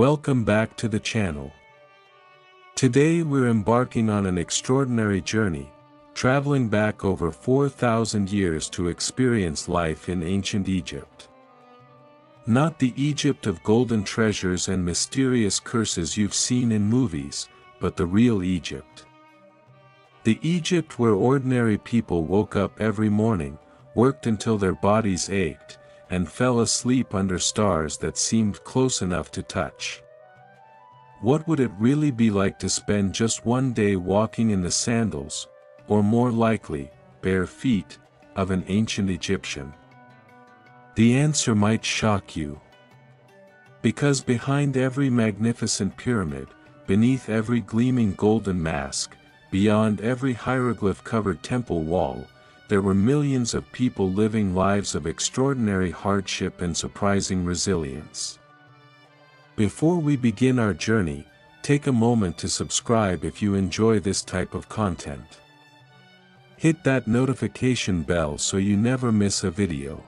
Welcome back to the channel. Today we're embarking on an extraordinary journey, traveling back over 4,000 years to experience life in ancient Egypt. Not the Egypt of golden treasures and mysterious curses you've seen in movies, but the real Egypt. The Egypt where ordinary people woke up every morning, worked until their bodies ached, and fell asleep under stars that seemed close enough to touch. What would it really be like to spend just one day walking in the sandals, or more likely, bare feet, of an ancient Egyptian? The answer might shock you. Because behind every magnificent pyramid, beneath every gleaming golden mask, beyond every hieroglyph-covered temple wall, there were millions of people living lives of extraordinary hardship and surprising resilience. Before we begin our journey, take a moment to subscribe if you enjoy this type of content. Hit that notification bell so you never miss a video.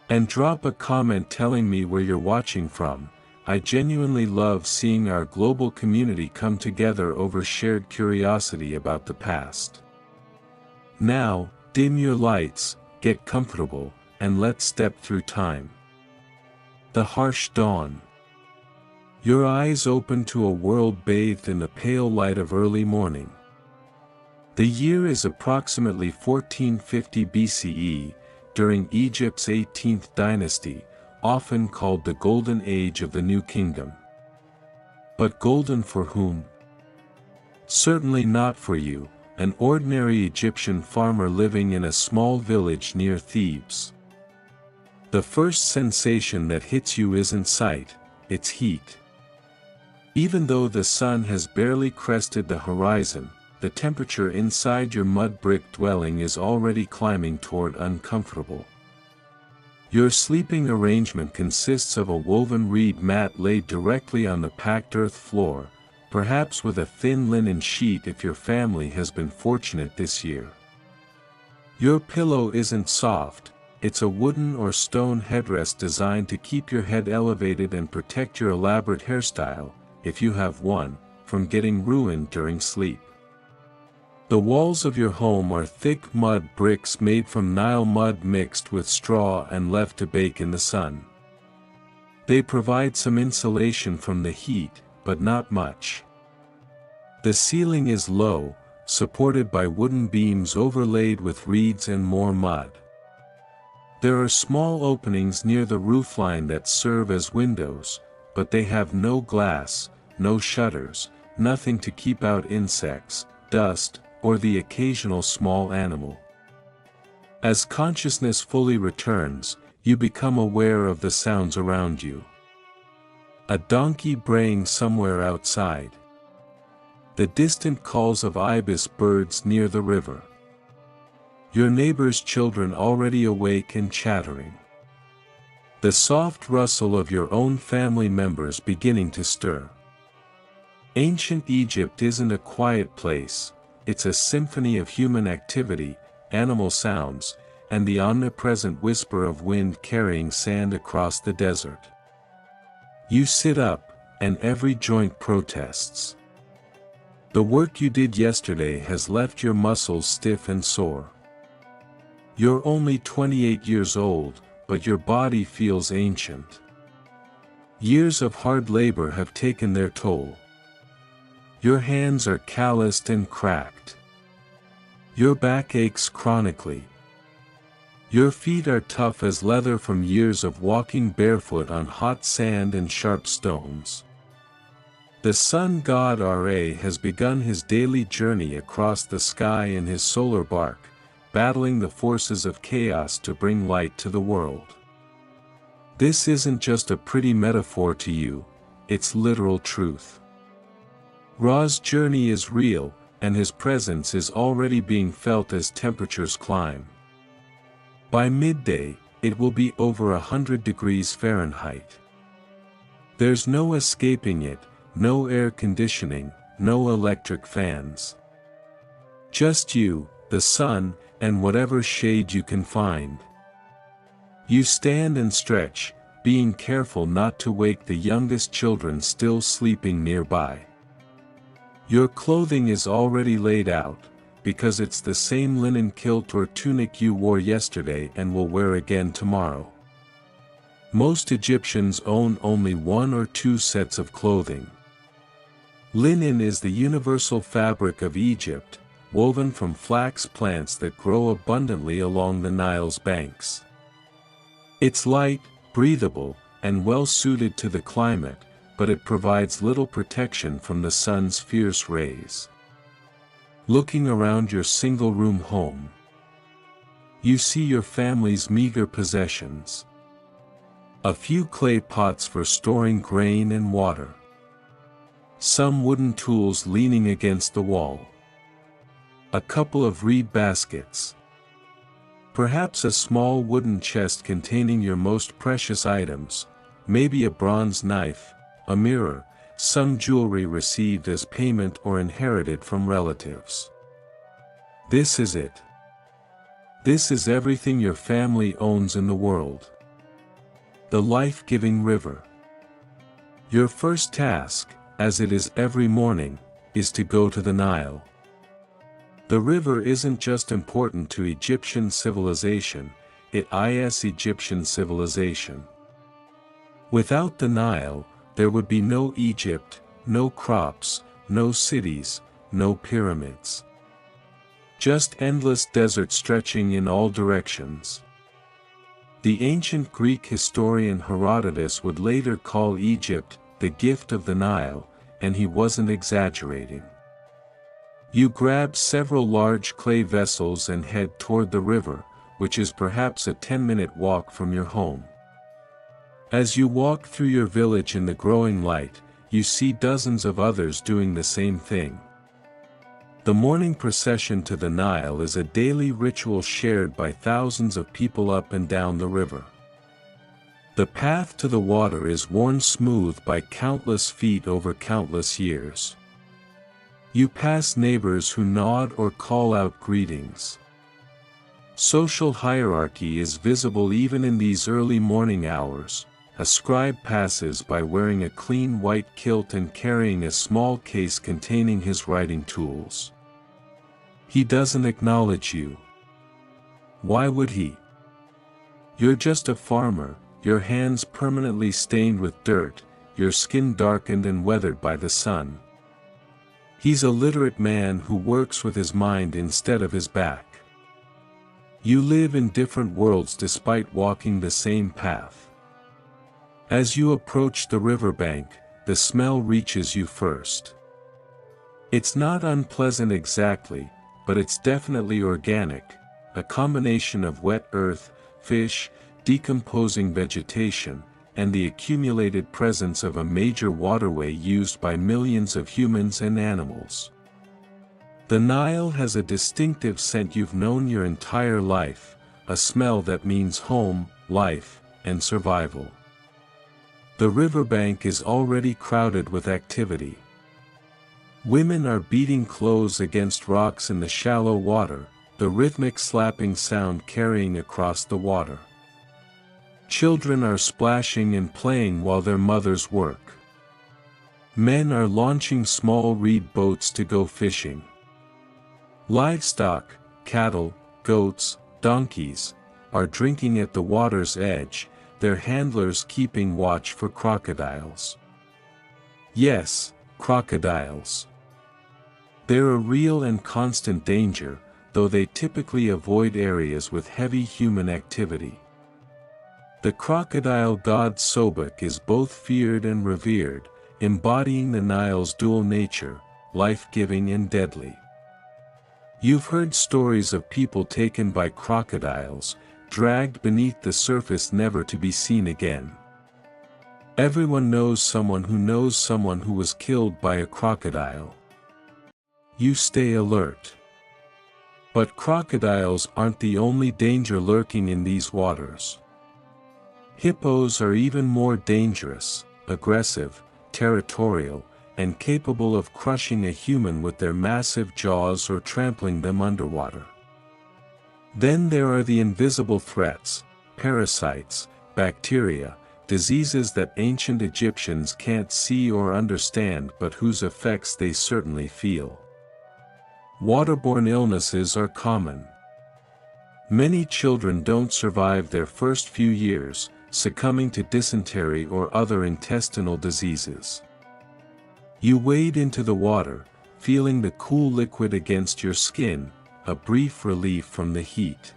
And drop a comment telling me where you're watching from. I genuinely love seeing our global community come together over shared curiosity about the past. Now, dim your lights, get comfortable, and let's step through time. The harsh dawn. Your eyes open to a world bathed in the pale light of early morning. The year is approximately 1450 BCE, during Egypt's 18th dynasty, often called the Golden Age of the New Kingdom. But golden for whom? Certainly not for you, an ordinary Egyptian farmer living in a small village near Thebes. The first sensation that hits you isn't sight, it's heat. Even though the sun has barely crested the horizon, the temperature inside your mud brick dwelling is already climbing toward uncomfortable. Your sleeping arrangement consists of a woven reed mat laid directly on the packed earth floor, perhaps with a thin linen sheet if your family has been fortunate this year. Your pillow isn't soft, it's a wooden or stone headrest designed to keep your head elevated and protect your elaborate hairstyle, if you have one, from getting ruined during sleep. The walls of your home are thick mud bricks made from Nile mud mixed with straw and left to bake in the sun. They provide some insulation from the heat, but not much. The ceiling is low, supported by wooden beams overlaid with reeds and more mud. There are small openings near the roofline that serve as windows, but they have no glass, no shutters, nothing to keep out insects, dust, or the occasional small animal. As consciousness fully returns, you become aware of the sounds around you. A donkey braying somewhere outside. The distant calls of ibis birds near the river. Your neighbor's children already awake and chattering. The soft rustle of your own family members beginning to stir. Ancient Egypt isn't a quiet place, it's a symphony of human activity, animal sounds, and the omnipresent whisper of wind carrying sand across the desert. You sit up, and every joint protests. The work you did yesterday has left your muscles stiff and sore. You're only 28 years old, but your body feels ancient. Years of hard labor have taken their toll. Your hands are calloused and cracked. Your back aches chronically. Your feet are tough as leather from years of walking barefoot on hot sand and sharp stones. The sun god Ra has begun his daily journey across the sky in his solar bark, battling the forces of chaos to bring light to the world. This isn't just a pretty metaphor to you, it's literal truth. Ra's journey is real, and his presence is already being felt as temperatures climb. By midday, it will be over 100 degrees Fahrenheit. There's no escaping it, no air conditioning, no electric fans. Just you, the sun, and whatever shade you can find. You stand and stretch, being careful not to wake the youngest children still sleeping nearby. Your clothing is already laid out, because it's the same linen kilt or tunic you wore yesterday and will wear again tomorrow. Most Egyptians own only 1 or 2 sets of clothing. Linen is the universal fabric of Egypt, woven from flax plants that grow abundantly along the Nile's banks. It's light, breathable, and well suited to the climate, but it provides little protection from the sun's fierce rays. Looking around your single-room home, you see your family's meager possessions. A few clay pots for storing grain and water. Some wooden tools leaning against the wall. A couple of reed baskets. Perhaps a small wooden chest containing your most precious items, maybe a bronze knife, a mirror, some jewelry received as payment or inherited from relatives. This is it. This is everything your family owns in the world. The life-giving river. Your first task, as it is every morning, is to go to the Nile. The river isn't just important to Egyptian civilization, it is Egyptian civilization. Without the Nile, there would be no Egypt, no crops, no cities, no pyramids. Just endless desert stretching in all directions. The ancient Greek historian Herodotus would later call Egypt the gift of the Nile, and he wasn't exaggerating. You grab several large clay vessels and head toward the river, which is perhaps a 10-minute walk from your home. As you walk through your village in the growing light, you see dozens of others doing the same thing. The morning procession to the Nile is a daily ritual shared by thousands of people up and down the river. The path to the water is worn smooth by countless feet over countless years. You pass neighbors who nod or call out greetings. Social hierarchy is visible even in these early morning hours. A scribe passes by wearing a clean white kilt and carrying a small case containing his writing tools. He doesn't acknowledge you. Why would he? You're just a farmer, your hands permanently stained with dirt, your skin darkened and weathered by the sun. He's a literate man who works with his mind instead of his back. You live in different worlds despite walking the same path. As you approach the riverbank, the smell reaches you first. It's not unpleasant exactly, but it's definitely organic, a combination of wet earth, fish, decomposing vegetation, and the accumulated presence of a major waterway used by millions of humans and animals. The Nile has a distinctive scent you've known your entire life, a smell that means home, life, and survival. The riverbank is already crowded with activity. Women are beating clothes against rocks in the shallow water, the rhythmic slapping sound carrying across the water. Children are splashing and playing while their mothers work. Men are launching small reed boats to go fishing. Livestock, cattle, goats, donkeys, are drinking at the water's edge, their handlers keeping watch for crocodiles. Yes, crocodiles. They're a real and constant danger, though they typically avoid areas with heavy human activity. The crocodile god Sobek is both feared and revered, embodying the Nile's dual nature, life-giving and deadly. You've heard stories of people taken by crocodiles, dragged beneath the surface never to be seen again. Everyone knows someone who was killed by a crocodile. You stay alert. But crocodiles aren't the only danger lurking in these waters. Hippos are even more dangerous, aggressive, territorial, and capable of crushing a human with their massive jaws or trampling them underwater. Then there are the invisible threats, parasites, bacteria, diseases that ancient Egyptians can't see or understand but whose effects they certainly feel. Waterborne illnesses are common. Many children don't survive their first few years, succumbing to dysentery or other intestinal diseases. You wade into the water, feeling the cool liquid against your skin, a brief relief from the heat.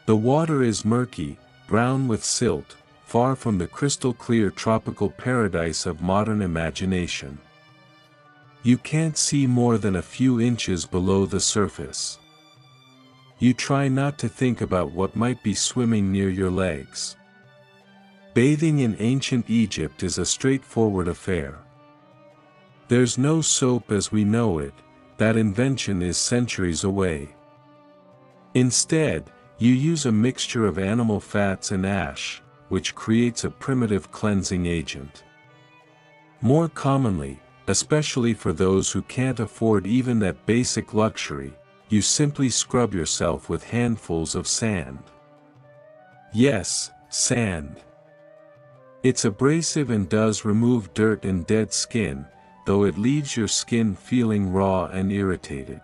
The water is murky, brown with silt, far from the crystal-clear tropical paradise of modern imagination. You can't see more than a few inches below the surface. You try not to think about what might be swimming near your legs. Bathing in ancient Egypt is a straightforward affair. There's no soap as we know it, that invention is centuries away. Instead, you use a mixture of animal fats and ash, which creates a primitive cleansing agent. More commonly, especially for those who can't afford even that basic luxury, you simply scrub yourself with handfuls of sand. Yes, sand. It's abrasive and does remove dirt and dead skin, though it leaves your skin feeling raw and irritated.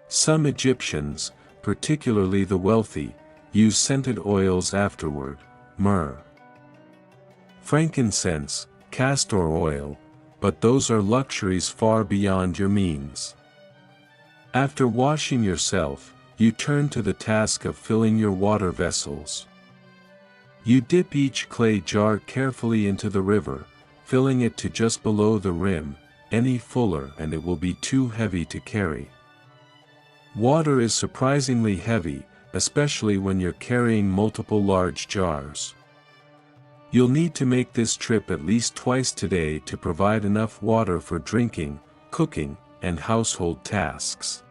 Some Egyptians, particularly the wealthy, use scented oils afterward, myrrh, frankincense, castor oil, but those are luxuries far beyond your means. After washing yourself, you turn to the task of filling your water vessels. You dip each clay jar carefully into the river, filling it to just below the rim. Any fuller and it will be too heavy to carry. Water is surprisingly heavy, especially when you're carrying multiple large jars. You'll need to make this trip at least twice today to provide enough water for drinking, cooking, and household tasks.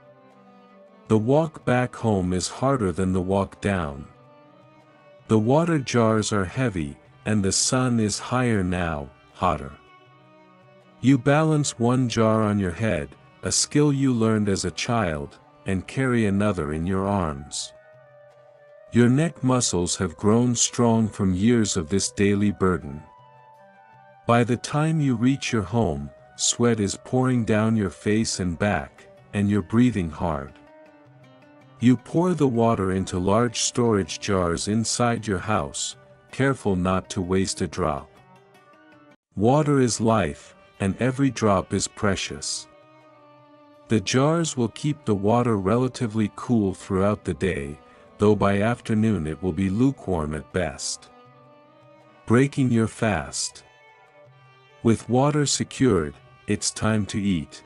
The walk back home is harder than the walk down. The water jars are heavy, and the sun is higher now, hotter. You balance one jar on your head, a skill you learned as a child, and carry another in your arms. Your neck muscles have grown strong from years of this daily burden. By the time you reach your home, sweat is pouring down your face and back, and you're breathing hard. You pour the water into large storage jars inside your house, careful not to waste a drop. Water is life, and every drop is precious. The jars will keep the water relatively cool throughout the day, though by afternoon it will be lukewarm at best. Breaking your fast. With water secured, it's time to eat.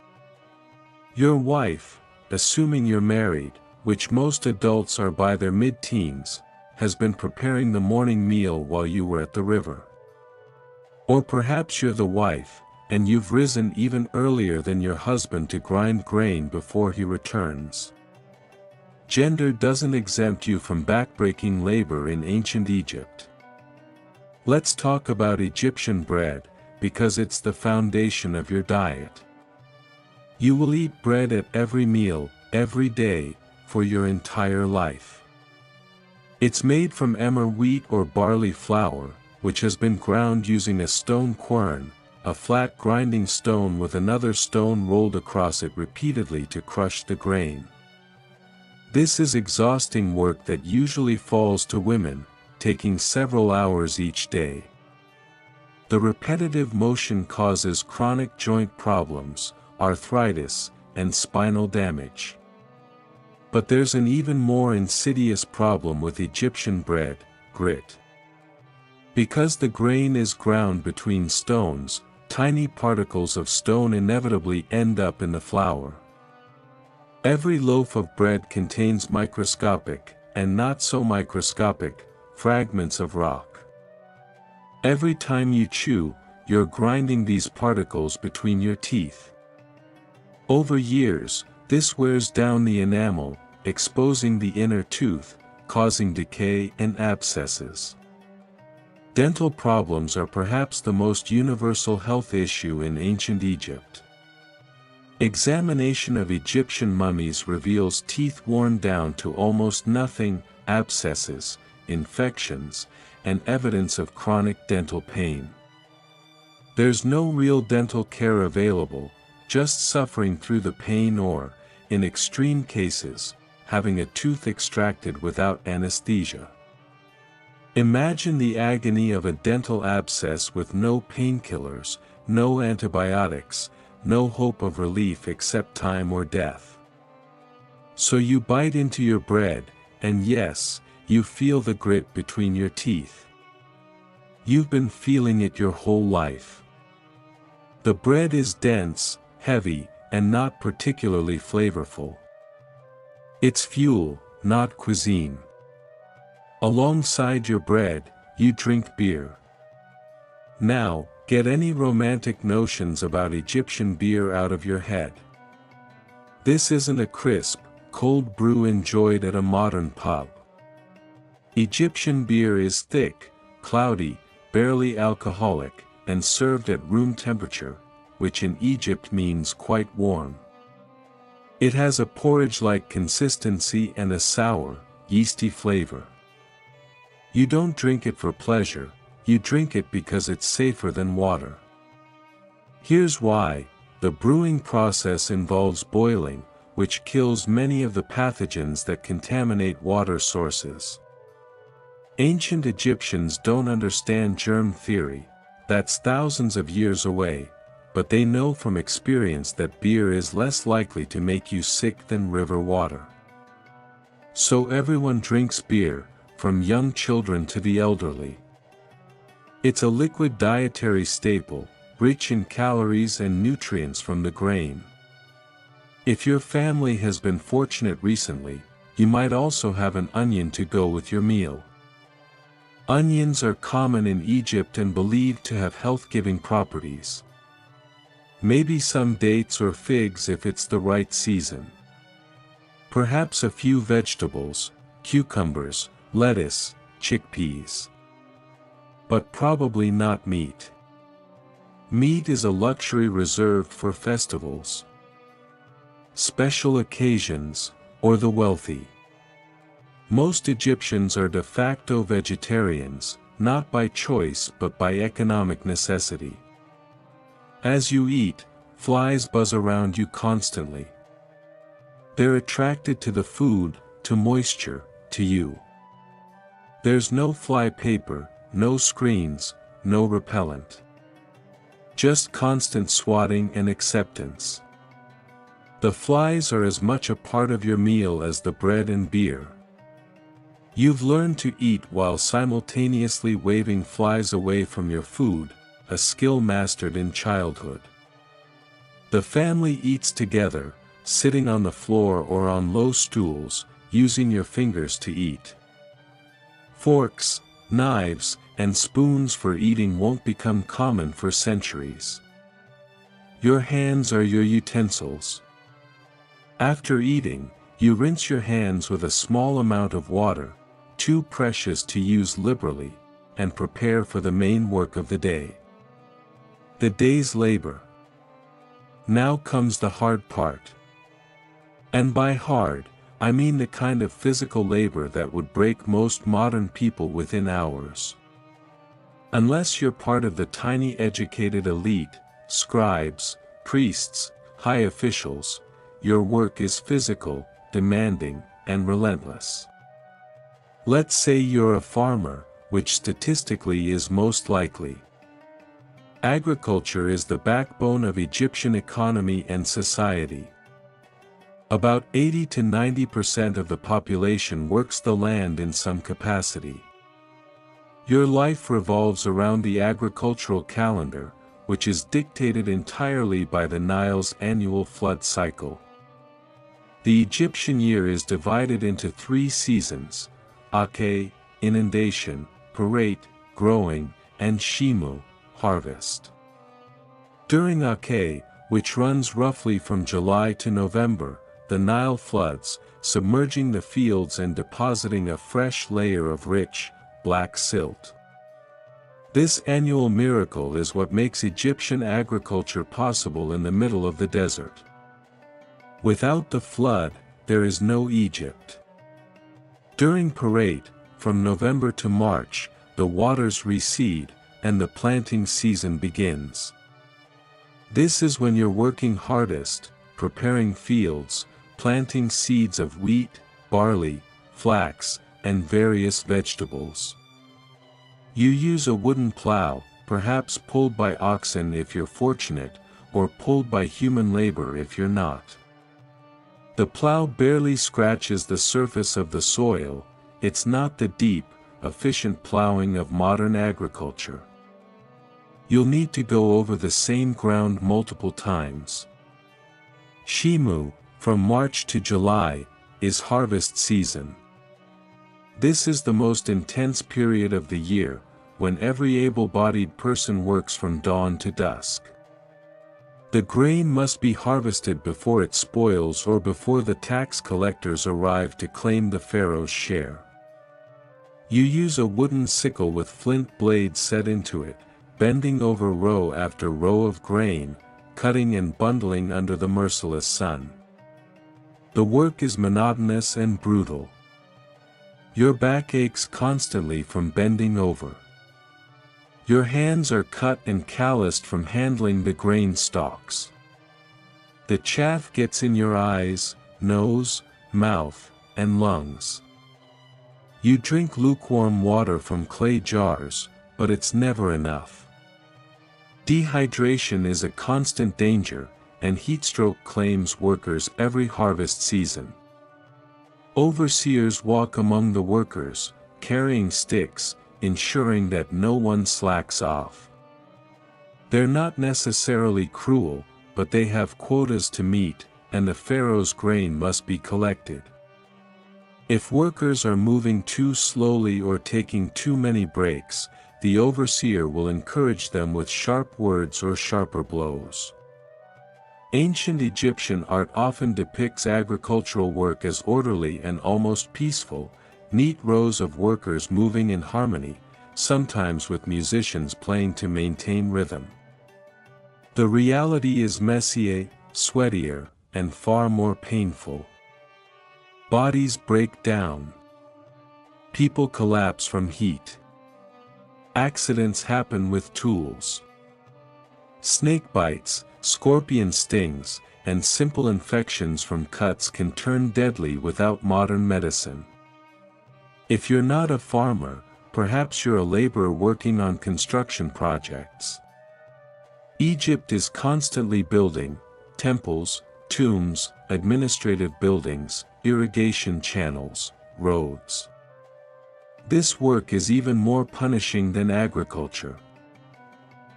Your wife, assuming you're married, which most adults are by their mid-teens, has been preparing the morning meal while you were at the river. Or perhaps you're the wife, and you've risen even earlier than your husband to grind grain before he returns. Gender doesn't exempt you from backbreaking labor in ancient Egypt. Let's talk about Egyptian bread, because it's the foundation of your diet. You will eat bread at every meal, every day, for your entire life. It's made from emmer wheat or barley flour, which has been ground using a stone quern, a flat grinding stone with another stone rolled across it repeatedly to crush the grain. This is exhausting work that usually falls to women, taking several hours each day. The repetitive motion causes chronic joint problems, arthritis, and spinal damage. But there's an even more insidious problem with Egyptian bread, grit. Because the grain is ground between stones, tiny particles of stone inevitably end up in the flour. Every loaf of bread contains microscopic, and not so microscopic, fragments of rock. Every time you chew, you're grinding these particles between your teeth. Over years, this wears down the enamel, exposing the inner tooth, causing decay and abscesses. Dental problems are perhaps the most universal health issue in ancient Egypt. Examination of Egyptian mummies reveals teeth worn down to almost nothing, abscesses, infections, and evidence of chronic dental pain. There's no real dental care available, just suffering through the pain or, in extreme cases, having a tooth extracted without anesthesia. Imagine the agony of a dental abscess with no painkillers, no antibiotics, no hope of relief except time or death. So you bite into your bread, and yes, you feel the grit between your teeth. You've been feeling it your whole life. The bread is dense, heavy, and not particularly flavorful. It's fuel, not cuisine. Alongside your bread, you drink beer. Now, get any romantic notions about Egyptian beer out of your head. This isn't a crisp, cold brew enjoyed at a modern pub. Egyptian beer is thick, cloudy, barely alcoholic, and served at room temperature, which in Egypt means quite warm. It has a porridge-like consistency and a sour, yeasty flavor. You don't drink it for pleasure, you drink it because it's safer than water. Here's why: the brewing process involves boiling, which kills many of the pathogens that contaminate water sources. Ancient Egyptians don't understand germ theory, that's thousands of years away, but they know from experience that beer is less likely to make you sick than river water. So everyone drinks beer, from young children to the elderly. It's a liquid dietary staple, rich in calories and nutrients from the grain. If your family has been fortunate recently, you might also have an onion to go with your meal. Onions are common in Egypt and believed to have health-giving properties. Maybe some dates or figs if it's the right season. Perhaps a few vegetables, cucumbers, lettuce, chickpeas. But probably not meat. Meat is a luxury reserved for festivals, special occasions, or the wealthy. Most Egyptians are de facto vegetarians, not by choice but by economic necessity. As you eat, flies buzz around you constantly. They're attracted to the food, to moisture, to you. There's no fly paper, no screens, no repellent. Just constant swatting and acceptance. The flies are as much a part of your meal as the bread and beer. You've learned to eat while simultaneously waving flies away from your food, a skill mastered in childhood. The family eats together, sitting on the floor or on low stools, using your fingers to eat. Forks, knives, and spoons for eating won't become common for centuries. Your hands are your utensils. After eating, you rinse your hands with a small amount of water, too precious to use liberally, and prepare for the main work of the day. The day's labor. Now comes the hard part. And by hard, I mean the kind of physical labor that would break most modern people within hours. Unless you're part of the tiny educated elite, scribes, priests, high officials, your work is physical, demanding, and relentless. Let's say you're a farmer, which statistically is most likely. Agriculture is the backbone of Egyptian economy and society. About 80 to 90% of the population works the land in some capacity. Your life revolves around the agricultural calendar, which is dictated entirely by the Nile's annual flood cycle. The Egyptian year is divided into 3 seasons: Ake, inundation; Parate, growing; and Shimu, harvest. During Ake, which runs roughly from July to November, the Nile floods, submerging the fields and depositing a fresh layer of rich, black silt. This annual miracle is what makes Egyptian agriculture possible in the middle of the desert. Without the flood, there is no Egypt. During Parate, from November to March, the waters recede, and the planting season begins. This is when you're working hardest, preparing fields, planting seeds of wheat, barley, flax, and various vegetables. You use a wooden plow, perhaps pulled by oxen if you're fortunate, or pulled by human labor if you're not. The plow barely scratches the surface of the soil. It's not the deep, efficient plowing of modern agriculture. You'll need to go over the same ground multiple times. Shimu, from March to July, is harvest season. This is the most intense period of the year, when every able-bodied person works from dawn to dusk. The grain must be harvested before it spoils or before the tax collectors arrive to claim the pharaoh's share. You use a wooden sickle with flint blades set into it, bending over row after row of grain, cutting and bundling under the merciless sun. The work is monotonous and brutal. Your back aches constantly from bending over. Your hands are cut and calloused from handling the grain stalks. The chaff gets in your eyes, nose, mouth, and lungs. You drink lukewarm water from clay jars, but it's never enough. Dehydration is a constant danger, and heatstroke claims workers every harvest season. Overseers walk among the workers, carrying sticks, ensuring that no one slacks off. They're not necessarily cruel, but they have quotas to meet, and the pharaoh's grain must be collected. If workers are moving too slowly or taking too many breaks, the overseer will encourage them with sharp words or sharper blows. Ancient Egyptian art often depicts agricultural work as orderly and almost peaceful, neat rows of workers moving in harmony, sometimes with musicians playing to maintain rhythm. The reality is messier, sweatier, and far more painful. Bodies break down. People collapse from heat. Accidents happen with tools. Snake bites, scorpion stings, and simple infections from cuts can turn deadly without modern medicine. If you're not a farmer, perhaps you're a laborer working on construction projects. Egypt is constantly building temples, tombs, administrative buildings, irrigation channels, roads. This work is even more punishing than agriculture.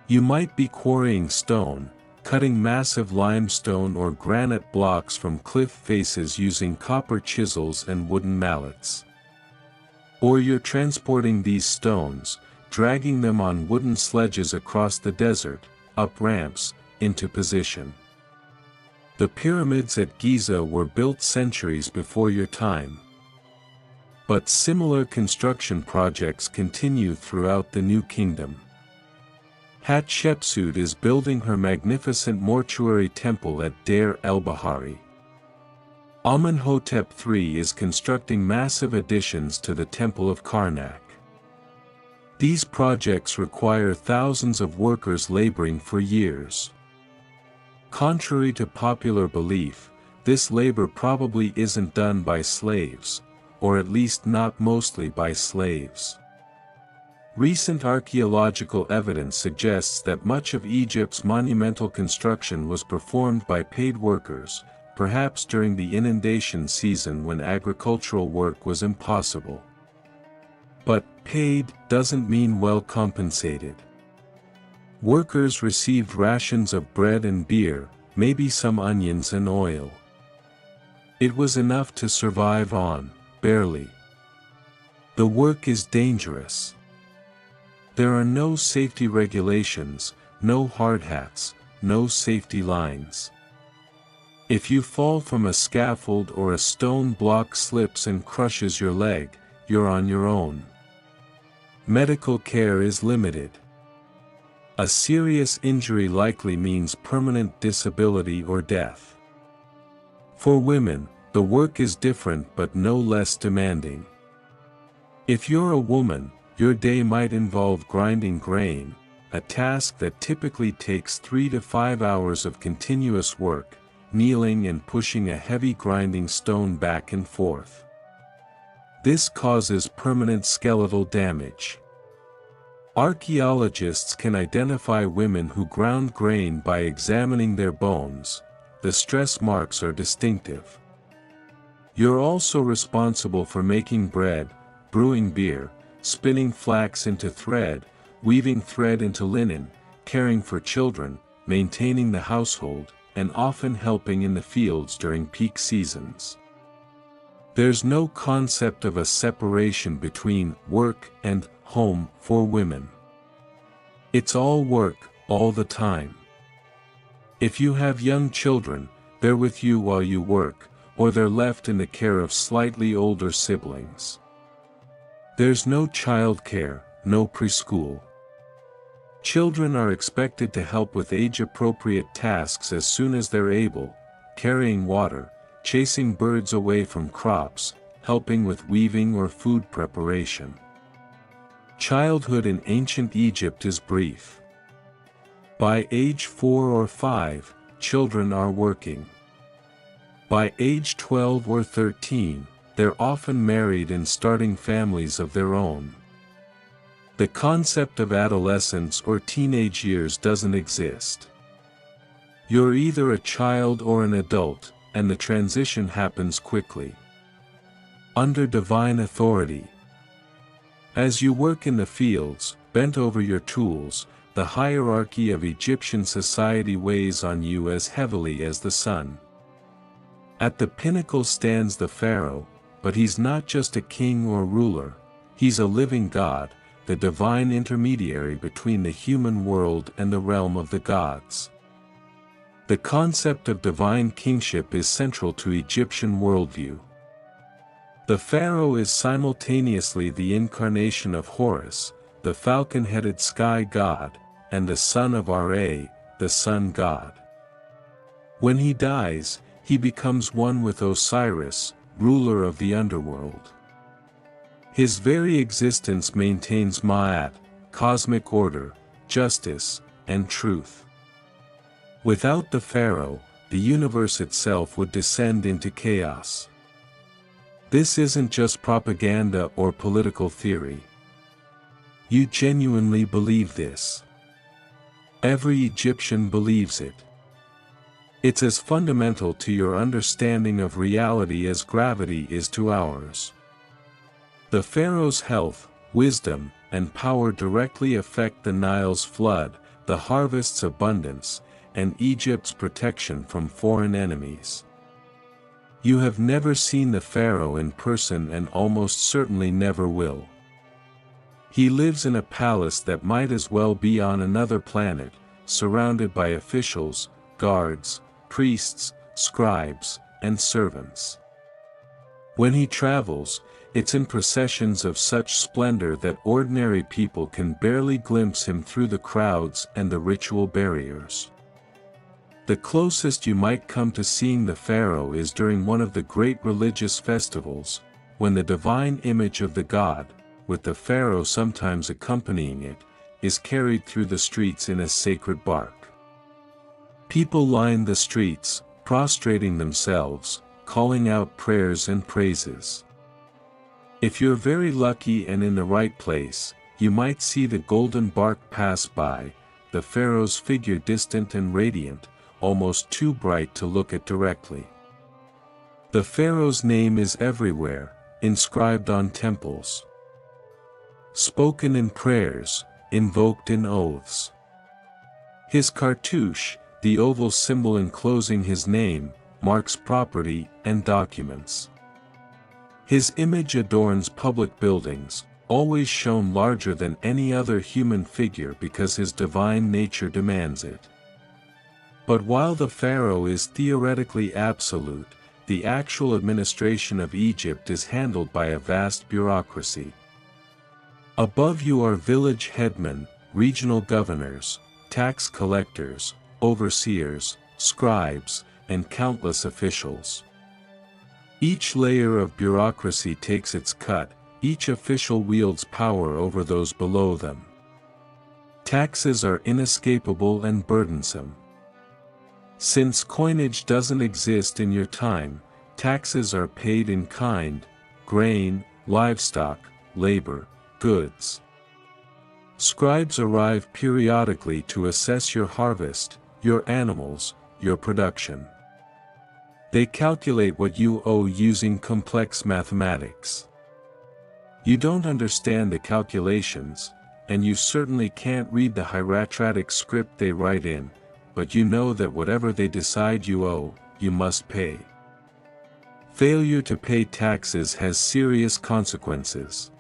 You might be quarrying stone, cutting massive limestone or granite blocks from cliff faces using copper chisels and wooden mallets. Or you're transporting these stones, dragging them on wooden sledges across the desert, up ramps, into position. The pyramids at Giza were built centuries before your time. But similar construction projects continue throughout the New Kingdom. Hatshepsut is building her magnificent mortuary temple at Deir el-Bahari. Amenhotep III is constructing massive additions to the Temple of Karnak. These projects require thousands of workers laboring for years. Contrary to popular belief, this labor probably isn't done by slaves, or at least not mostly by slaves. Recent archaeological evidence suggests that much of Egypt's monumental construction was performed by paid workers, perhaps during the inundation season when agricultural work was impossible. But paid doesn't mean well compensated. Workers received rations of bread and beer, maybe some onions and oil. It was enough to survive on, barely. The work is dangerous. There are no safety regulations, no hard hats, no safety lines. If you fall from a scaffold or a stone block slips and crushes your leg, you're on your own. Medical care is limited. A serious injury likely means permanent disability or death. For women, the work is different but no less demanding. If you're a woman, Your day might involve grinding grain, a task that typically takes 3 to 5 hours of continuous work, kneeling and pushing a heavy grinding stone back and forth. This causes permanent skeletal damage. Archaeologists can identify women who ground grain by examining their bones. The stress marks are distinctive. You're also responsible for making bread, brewing beer, spinning flax into thread, weaving thread into linen, caring for children, maintaining the household, and often helping in the fields during peak seasons. There's no concept of a separation between work and home for women. It's all work, all the time. If you have young children, they're with you while you work, or they're left in the care of slightly older siblings. There's no childcare, no preschool. Children are expected to help with age-appropriate tasks as soon as they're able, carrying water, chasing birds away from crops, helping with weaving or food preparation. Childhood in ancient Egypt is brief. By age 4 or 5, children are working. By age 12 or 13, they're often married and starting families of their own. The concept of adolescence or teenage years doesn't exist. You're either a child or an adult, and the transition happens quickly. Under divine authority. As you work in the fields, bent over your tools, the hierarchy of Egyptian society weighs on you as heavily as the sun. At the pinnacle stands the pharaoh, but he's not just a king or ruler, he's a living god, the divine intermediary between the human world and the realm of the gods. The concept of divine kingship is central to Egyptian worldview. The pharaoh is simultaneously the incarnation of Horus, the falcon-headed sky god, and the son of Ra, the sun god. When he dies, he becomes one with Osiris, ruler of the underworld. His very existence maintains Ma'at, cosmic order, justice, and truth. Without the pharaoh, the universe itself would descend into chaos. This isn't just propaganda or political theory. You genuinely believe this. Every Egyptian believes it. It's as fundamental to your understanding of reality as gravity is to ours. The pharaoh's health, wisdom, and power directly affect the Nile's flood, the harvest's abundance, and Egypt's protection from foreign enemies. You have never seen the pharaoh in person and almost certainly never will. He lives in a palace that might as well be on another planet, surrounded by officials, guards, priests, scribes, and servants. When he travels, it's in processions of such splendor that ordinary people can barely glimpse him through the crowds and the ritual barriers. The closest you might come to seeing the pharaoh is during one of the great religious festivals, when the divine image of the god, with the pharaoh sometimes accompanying it, is carried through the streets in a sacred bark. People line the streets, prostrating themselves, calling out prayers and praises. If you're very lucky and in the right place, you might see the golden bark pass by, the pharaoh's figure distant and radiant, almost too bright to look at directly. The pharaoh's name is everywhere, inscribed on temples. Spoken in prayers, invoked in oaths. His cartouche, the oval symbol enclosing his name, marks property and documents. His image adorns public buildings, always shown larger than any other human figure because his divine nature demands it. But while the pharaoh is theoretically absolute, the actual administration of Egypt is handled by a vast bureaucracy. Above you are village headmen, regional governors, tax collectors, overseers, scribes, and countless officials. Each layer of bureaucracy takes its cut, each official wields power over those below them. Taxes are inescapable and burdensome. Since coinage doesn't exist in your time, taxes are paid in kind: grain, livestock, labor, goods. Scribes arrive periodically to assess your harvest, your animals, your production. They calculate what you owe using complex mathematics. You don't understand the calculations, and you certainly can't read the hieratic script they write in, but you know that whatever they decide you owe, you must pay. Failure to pay taxes has serious consequences.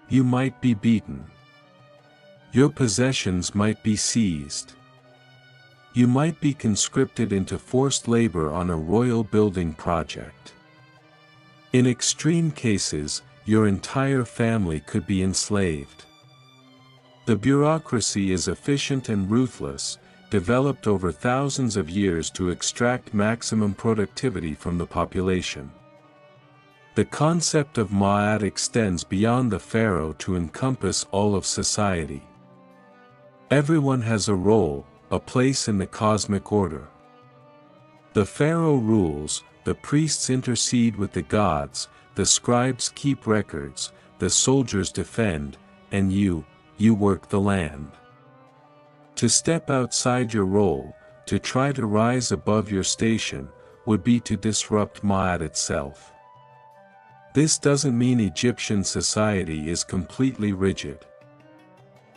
You might be beaten. Your possessions might be seized. You might be conscripted into forced labor on a royal building project. In extreme cases, your entire family could be enslaved. The bureaucracy is efficient and ruthless, developed over thousands of years to extract maximum productivity from the population. The concept of Ma'at extends beyond the pharaoh to encompass all of society. Everyone has a role, a place in the cosmic order. The pharaoh rules, the priests intercede with the gods, the scribes keep records, the soldiers defend, and you work the land. To step outside your role, to try to rise above your station, would be to disrupt Ma'at itself. This doesn't mean Egyptian society is completely rigid.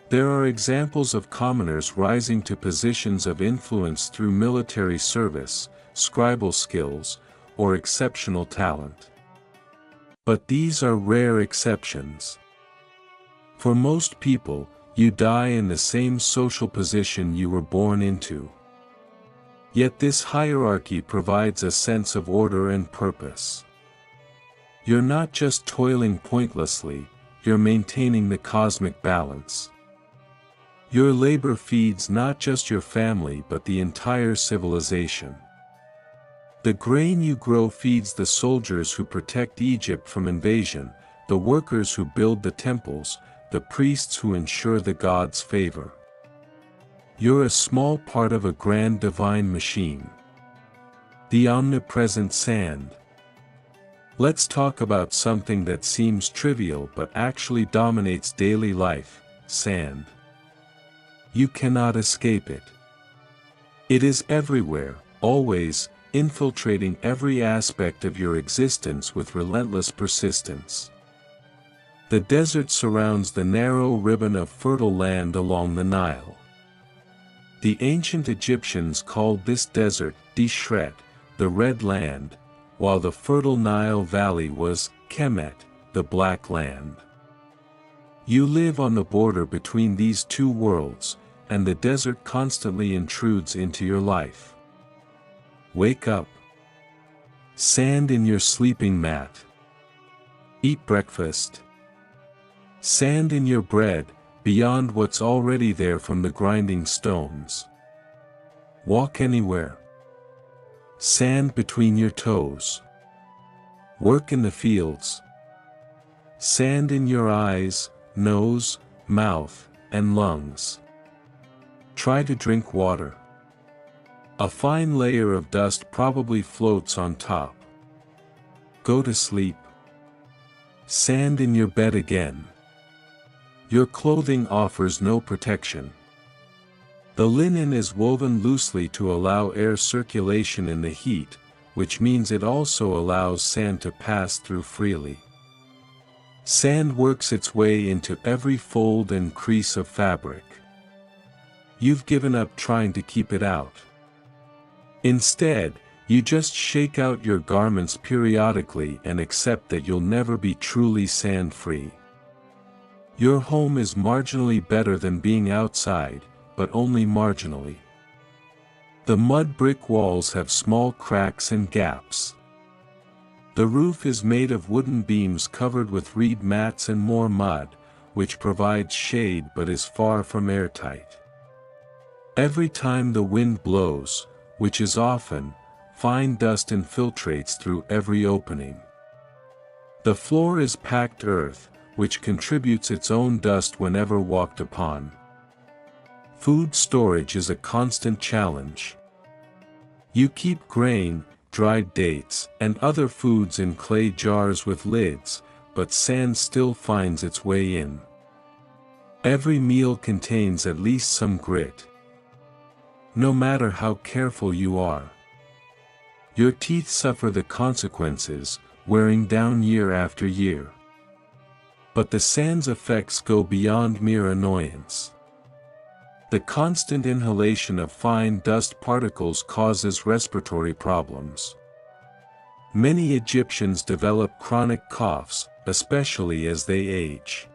There are examples of commoners rising to positions of influence through military service, scribal skills, or exceptional talent. But these are rare exceptions. For most people, you die in the same social position you were born into. Yet this hierarchy provides a sense of order and purpose. You're not just toiling pointlessly, you're maintaining the cosmic balance. Your labor feeds not just your family but the entire civilization. The grain you grow feeds the soldiers who protect Egypt from invasion, the workers who build the temples, the priests who ensure the gods' favor. You're a small part of a grand divine machine. The omnipresent sand. Let's talk about something that seems trivial but actually dominates daily life: sand. You cannot escape it. It is everywhere, always, infiltrating every aspect of your existence with relentless persistence. The desert surrounds the narrow ribbon of fertile land along the Nile. The ancient Egyptians called this desert Dishret, the Red Land, while the fertile Nile Valley was Kemet, the Black Land. You live on the border between these two worlds, and the desert constantly intrudes into your life. Wake up. Sand in your sleeping mat. Eat breakfast. Sand in your bread, beyond what's already there from the grinding stones. Walk anywhere. Sand between your toes. Work in the fields. Sand in your eyes, nose, mouth, and lungs. Try to drink water. A fine layer of dust probably floats on top. Go to sleep. Sand in your bed again. Your clothing offers no protection. The linen is woven loosely to allow air circulation in the heat, which means it also allows sand to pass through freely. Sand works its way into every fold and crease of fabric. You've given up trying to keep it out. Instead, you just shake out your garments periodically and accept that you'll never be truly sand-free. Your home is marginally better than being outside, but only marginally. The mud brick walls have small cracks and gaps. The roof is made of wooden beams covered with reed mats and more mud, which provides shade but is far from airtight. Every time the wind blows, which is often, fine dust infiltrates through every opening. The floor is packed earth, which contributes its own dust whenever walked upon. Food storage is a constant challenge. You keep grain, dried dates, and other foods in clay jars with lids, but sand still finds its way in. Every meal contains at least some grit. No matter how careful you are, your teeth suffer the consequences, wearing down year after year. But the sand's effects go beyond mere annoyance. The constant inhalation of fine dust particles causes respiratory problems. Many Egyptians develop chronic coughs, especially as they age.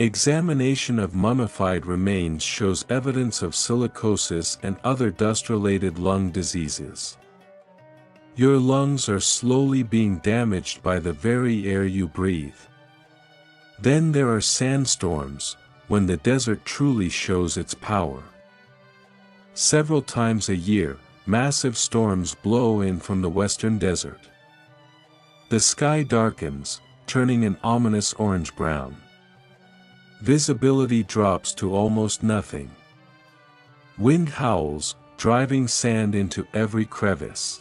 Examination of mummified remains shows evidence of silicosis and other dust-related lung diseases. Your lungs are slowly being damaged by the very air you breathe. Then there are sandstorms, when the desert truly shows its power. Several times a year, massive storms blow in from the western desert. The sky darkens, turning an ominous orange-brown. Visibility drops to almost nothing. Wind howls, driving sand into every crevice.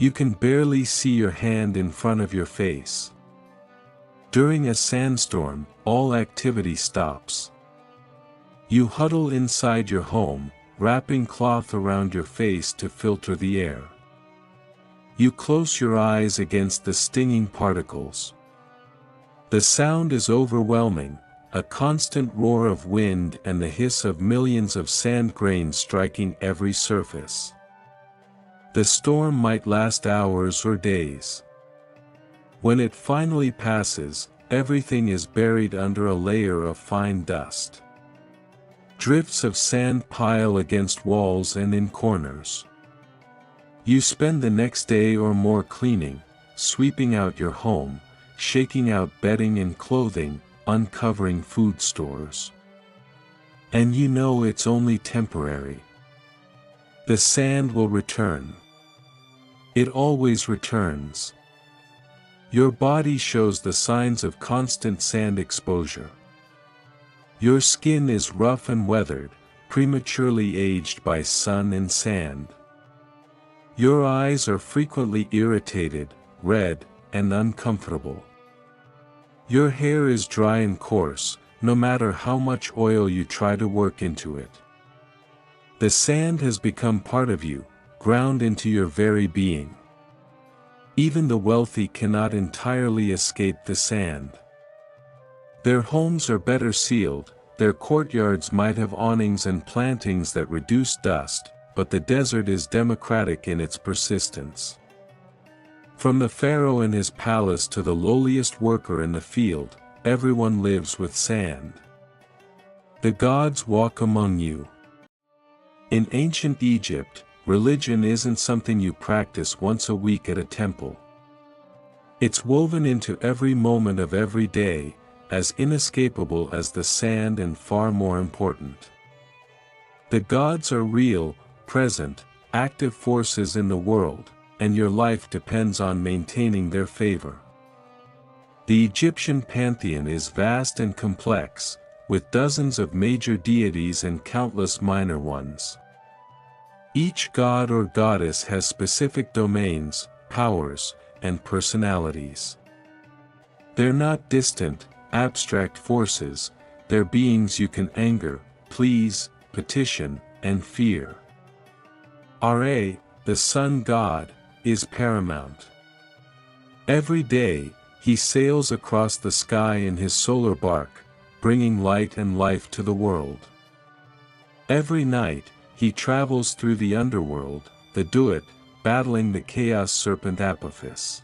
You can barely see your hand in front of your face. During a sandstorm, all activity stops. You huddle inside your home, wrapping cloth around your face to filter the air. You close your eyes against the stinging particles. The sound is overwhelming, a constant roar of wind and the hiss of millions of sand grains striking every surface. The storm might last hours or days. When it finally passes, everything is buried under a layer of fine dust. Drifts of sand pile against walls and in corners. You spend the next day or more cleaning, sweeping out your home, shaking out bedding and clothing, uncovering food stores. And you know it's only temporary. The sand will return. It always returns. Your body shows the signs of constant sand exposure. Your skin is rough and weathered, prematurely aged by sun and sand. Your eyes are frequently irritated, red, and uncomfortable. Your hair is dry and coarse, no matter how much oil you try to work into it. The sand has become part of you, ground into your very being. Even the wealthy cannot entirely escape the sand. Their homes are better sealed, their courtyards might have awnings and plantings that reduce dust, but the desert is democratic in its persistence. From the pharaoh in his palace to the lowliest worker in the field, everyone lives with sand. The gods walk among you. In ancient Egypt, religion isn't something you practice once a week at a temple. It's woven into every moment of every day, as inescapable as the sand and far more important. The gods are real, present, active forces in the world, and your life depends on maintaining their favor. The Egyptian pantheon is vast and complex, with dozens of major deities and countless minor ones. Each god or goddess has specific domains, powers, and personalities. They're not distant, abstract forces, they're beings you can anger, please, petition, and fear. Ra, the sun god, is paramount. Every day, he sails across the sky in his solar bark, bringing light and life to the world. Every night, he travels through the underworld, the Duat, battling the chaos serpent Apophis.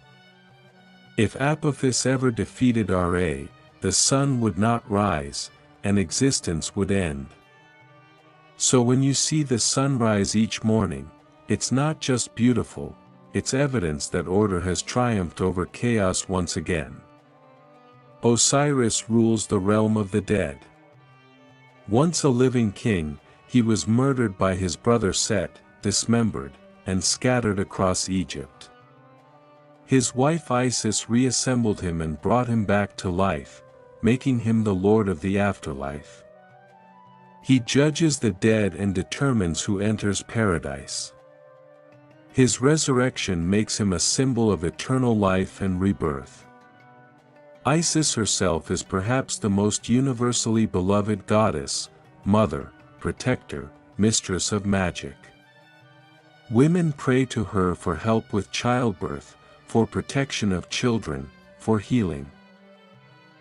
If Apophis ever defeated Ra, the sun would not rise, and existence would end. So when you see the sunrise each morning, it's not just beautiful, it's evidence that order has triumphed over chaos once again. Osiris rules the realm of the dead. Once a living king, he was murdered by his brother Set, dismembered, and scattered across Egypt. His wife Isis reassembled him and brought him back to life, making him the lord of the afterlife. He judges the dead and determines who enters paradise. His resurrection makes him a symbol of eternal life and rebirth. Isis herself is perhaps the most universally beloved goddess, mother, protector, mistress of magic. Women pray to her for help with childbirth, for protection of children, for healing.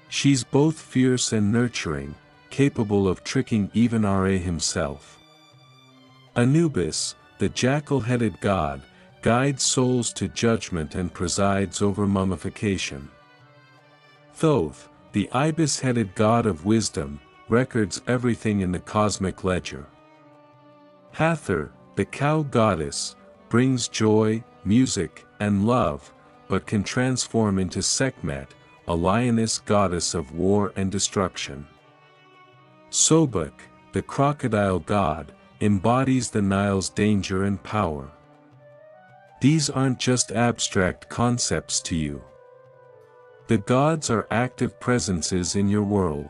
She's both fierce and nurturing, capable of tricking even Ra himself. Anubis, the jackal-headed god, guides souls to judgment and presides over mummification. Thoth, the ibis-headed god of wisdom, records everything in the cosmic ledger. Hathor, the cow goddess, brings joy, music, and love, but can transform into Sekhmet, a lioness goddess of war and destruction. Sobek, the crocodile god, embodies the Nile's danger and power. These aren't just abstract concepts to you. The gods are active presences in your world.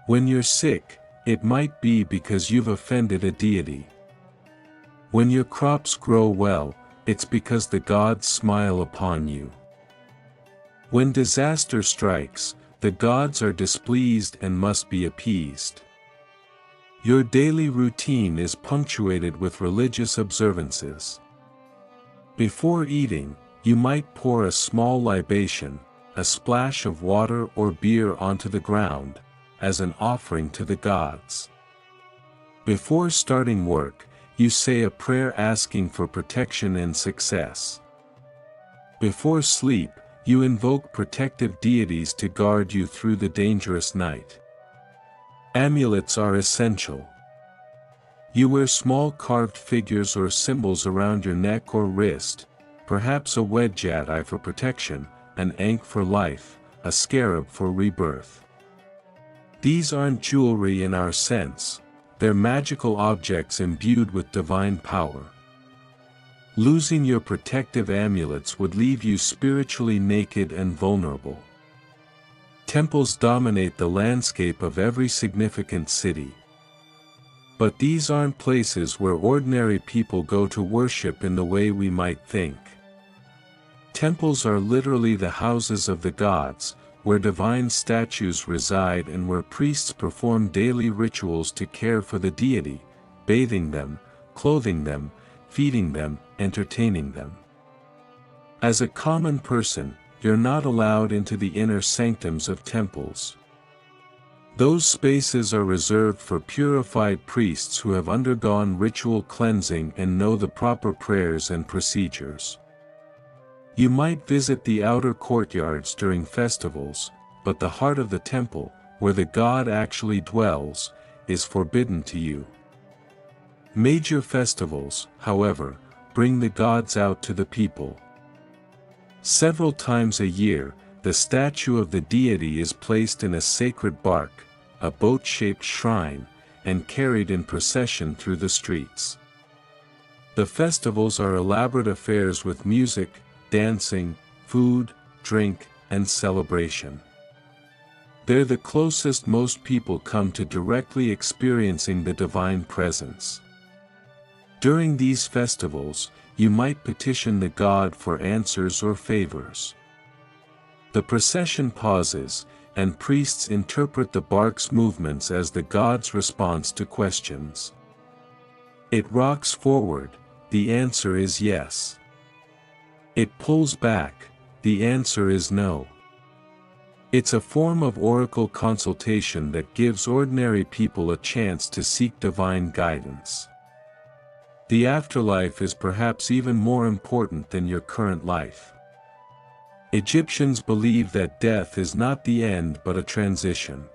When you're sick, it might be because you've offended a deity. When your crops grow well, it's because the gods smile upon you. When disaster strikes, the gods are displeased and must be appeased. Your daily routine is punctuated with religious observances. Before eating, you might pour a small libation, a splash of water or beer onto the ground, as an offering to the gods. Before starting work, you say a prayer asking for protection and success. Before sleep, you invoke protective deities to guard you through the dangerous night. Amulets are essential. You wear small carved figures or symbols around your neck or wrist, perhaps a wedjat for protection, an ankh for life, a scarab for rebirth. These aren't jewelry in our sense, they're magical objects imbued with divine power. Losing your protective amulets would leave you spiritually naked and vulnerable. Temples dominate the landscape of every significant city. But these aren't places where ordinary people go to worship in the way we might think. Temples are literally the houses of the gods, where divine statues reside and where priests perform daily rituals to care for the deity, bathing them, clothing them, feeding them, entertaining them. As a common person, you're not allowed into the inner sanctums of temples. Those spaces are reserved for purified priests who have undergone ritual cleansing and know the proper prayers and procedures. You might visit the outer courtyards during festivals, but the heart of the temple, where the god actually dwells, is forbidden to you. Major festivals, however, bring the gods out to the people. Several times a year, the statue of the deity is placed in a sacred bark, a boat-shaped shrine, and carried in procession through the streets. The festivals are elaborate affairs with music, dancing, food, drink, and celebration. They're the closest most people come to directly experiencing the divine presence. During these festivals, you might petition the god for answers or favors. The procession pauses, and priests interpret the bark's movements as the god's response to questions. It rocks forward, the answer is yes. It pulls back, the answer is no. It's a form of oracle consultation that gives ordinary people a chance to seek divine guidance. The afterlife is perhaps even more important than your current life. Egyptians believe that death is not the end but a transition.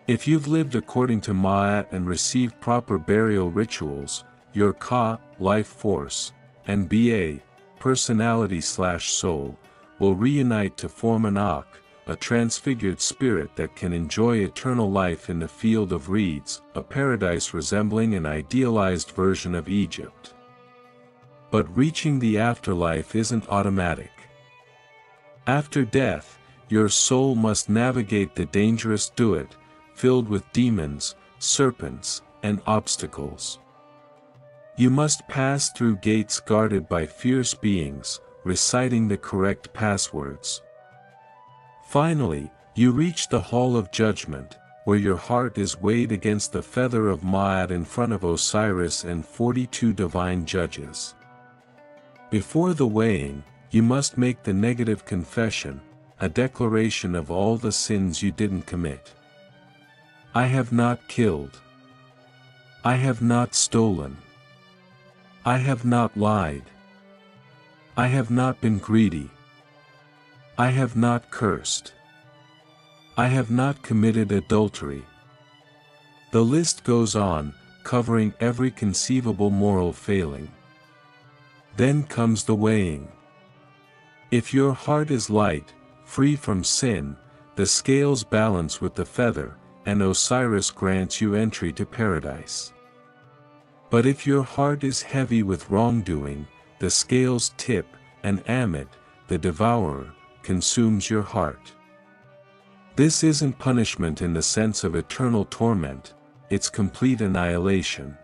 If you've lived according to Ma'at and received proper burial rituals, your Ka, life force, and Ba, personality/soul, will reunite to form an Ak, a transfigured spirit that can enjoy eternal life in the field of reeds, a paradise resembling an idealized version of Egypt. But reaching the afterlife isn't automatic. After death, your soul must navigate the dangerous Duat, filled with demons, serpents, and obstacles. You must pass through gates guarded by fierce beings, reciting the correct passwords. Finally, you reach the Hall of Judgment, where your heart is weighed against the feather of Ma'at in front of Osiris and 42 divine judges. Before the weighing, you must make the negative confession, a declaration of all the sins you didn't commit. I have not killed. I have not stolen. I have not lied. I have not been greedy. I have not cursed. I have not committed adultery. The list goes on, covering every conceivable moral failing. Then comes the weighing. If your heart is light, free from sin, the scales balance with the feather, and Osiris grants you entry to paradise. But if your heart is heavy with wrongdoing, the scales tip, and Ammit, the devourer, consumes your heart. This isn't punishment in the sense of eternal torment, it's complete annihilation.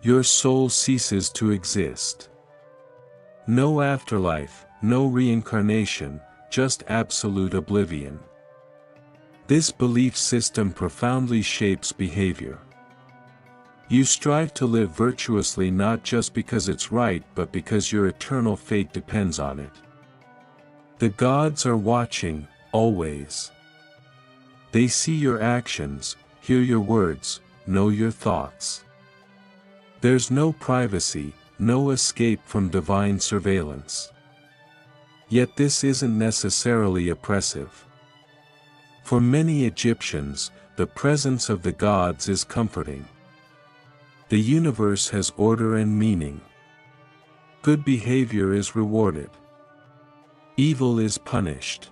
Your soul ceases to exist. No afterlife, no reincarnation, just absolute oblivion. This belief system profoundly shapes behavior. You strive to live virtuously not just because it's right but because your eternal fate depends on it. The gods are watching, always. They see your actions, hear your words, know your thoughts. There's no privacy, no escape from divine surveillance. Yet this isn't necessarily oppressive. For many Egyptians, the presence of the gods is comforting. The universe has order and meaning. Good behavior is rewarded. Evil is punished.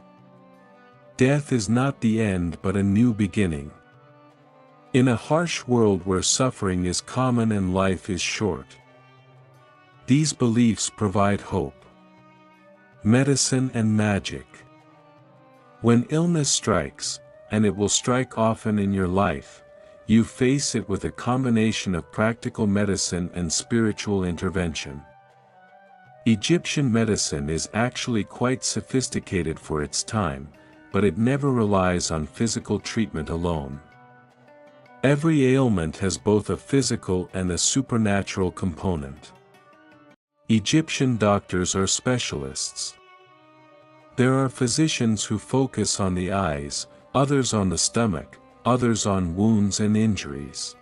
Death is not the end but a new beginning. In a harsh world where suffering is common and life is short, these beliefs provide hope. Medicine and magic. When illness strikes, and it will strike often in your life, you face it with a combination of practical medicine and spiritual intervention. Egyptian medicine is actually quite sophisticated for its time, but it never relies on physical treatment alone. Every ailment has both a physical and a supernatural component. Egyptian doctors are specialists. There are physicians who focus on the eyes, others on the stomach, others on wounds and injuries.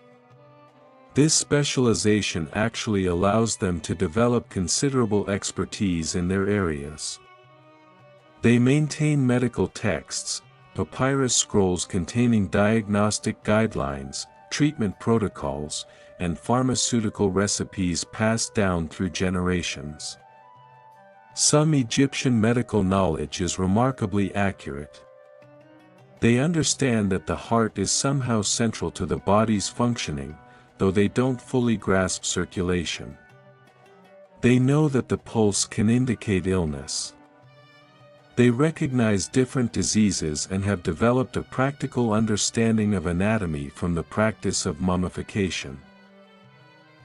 This specialization actually allows them to develop considerable expertise in their areas. They maintain medical texts, papyrus scrolls containing diagnostic guidelines, treatment protocols, and pharmaceutical recipes passed down through generations. Some Egyptian medical knowledge is remarkably accurate. They understand that the heart is somehow central to the body's functioning, though they don't fully grasp circulation. They know that the pulse can indicate illness. They recognize different diseases and have developed a practical understanding of anatomy from the practice of mummification.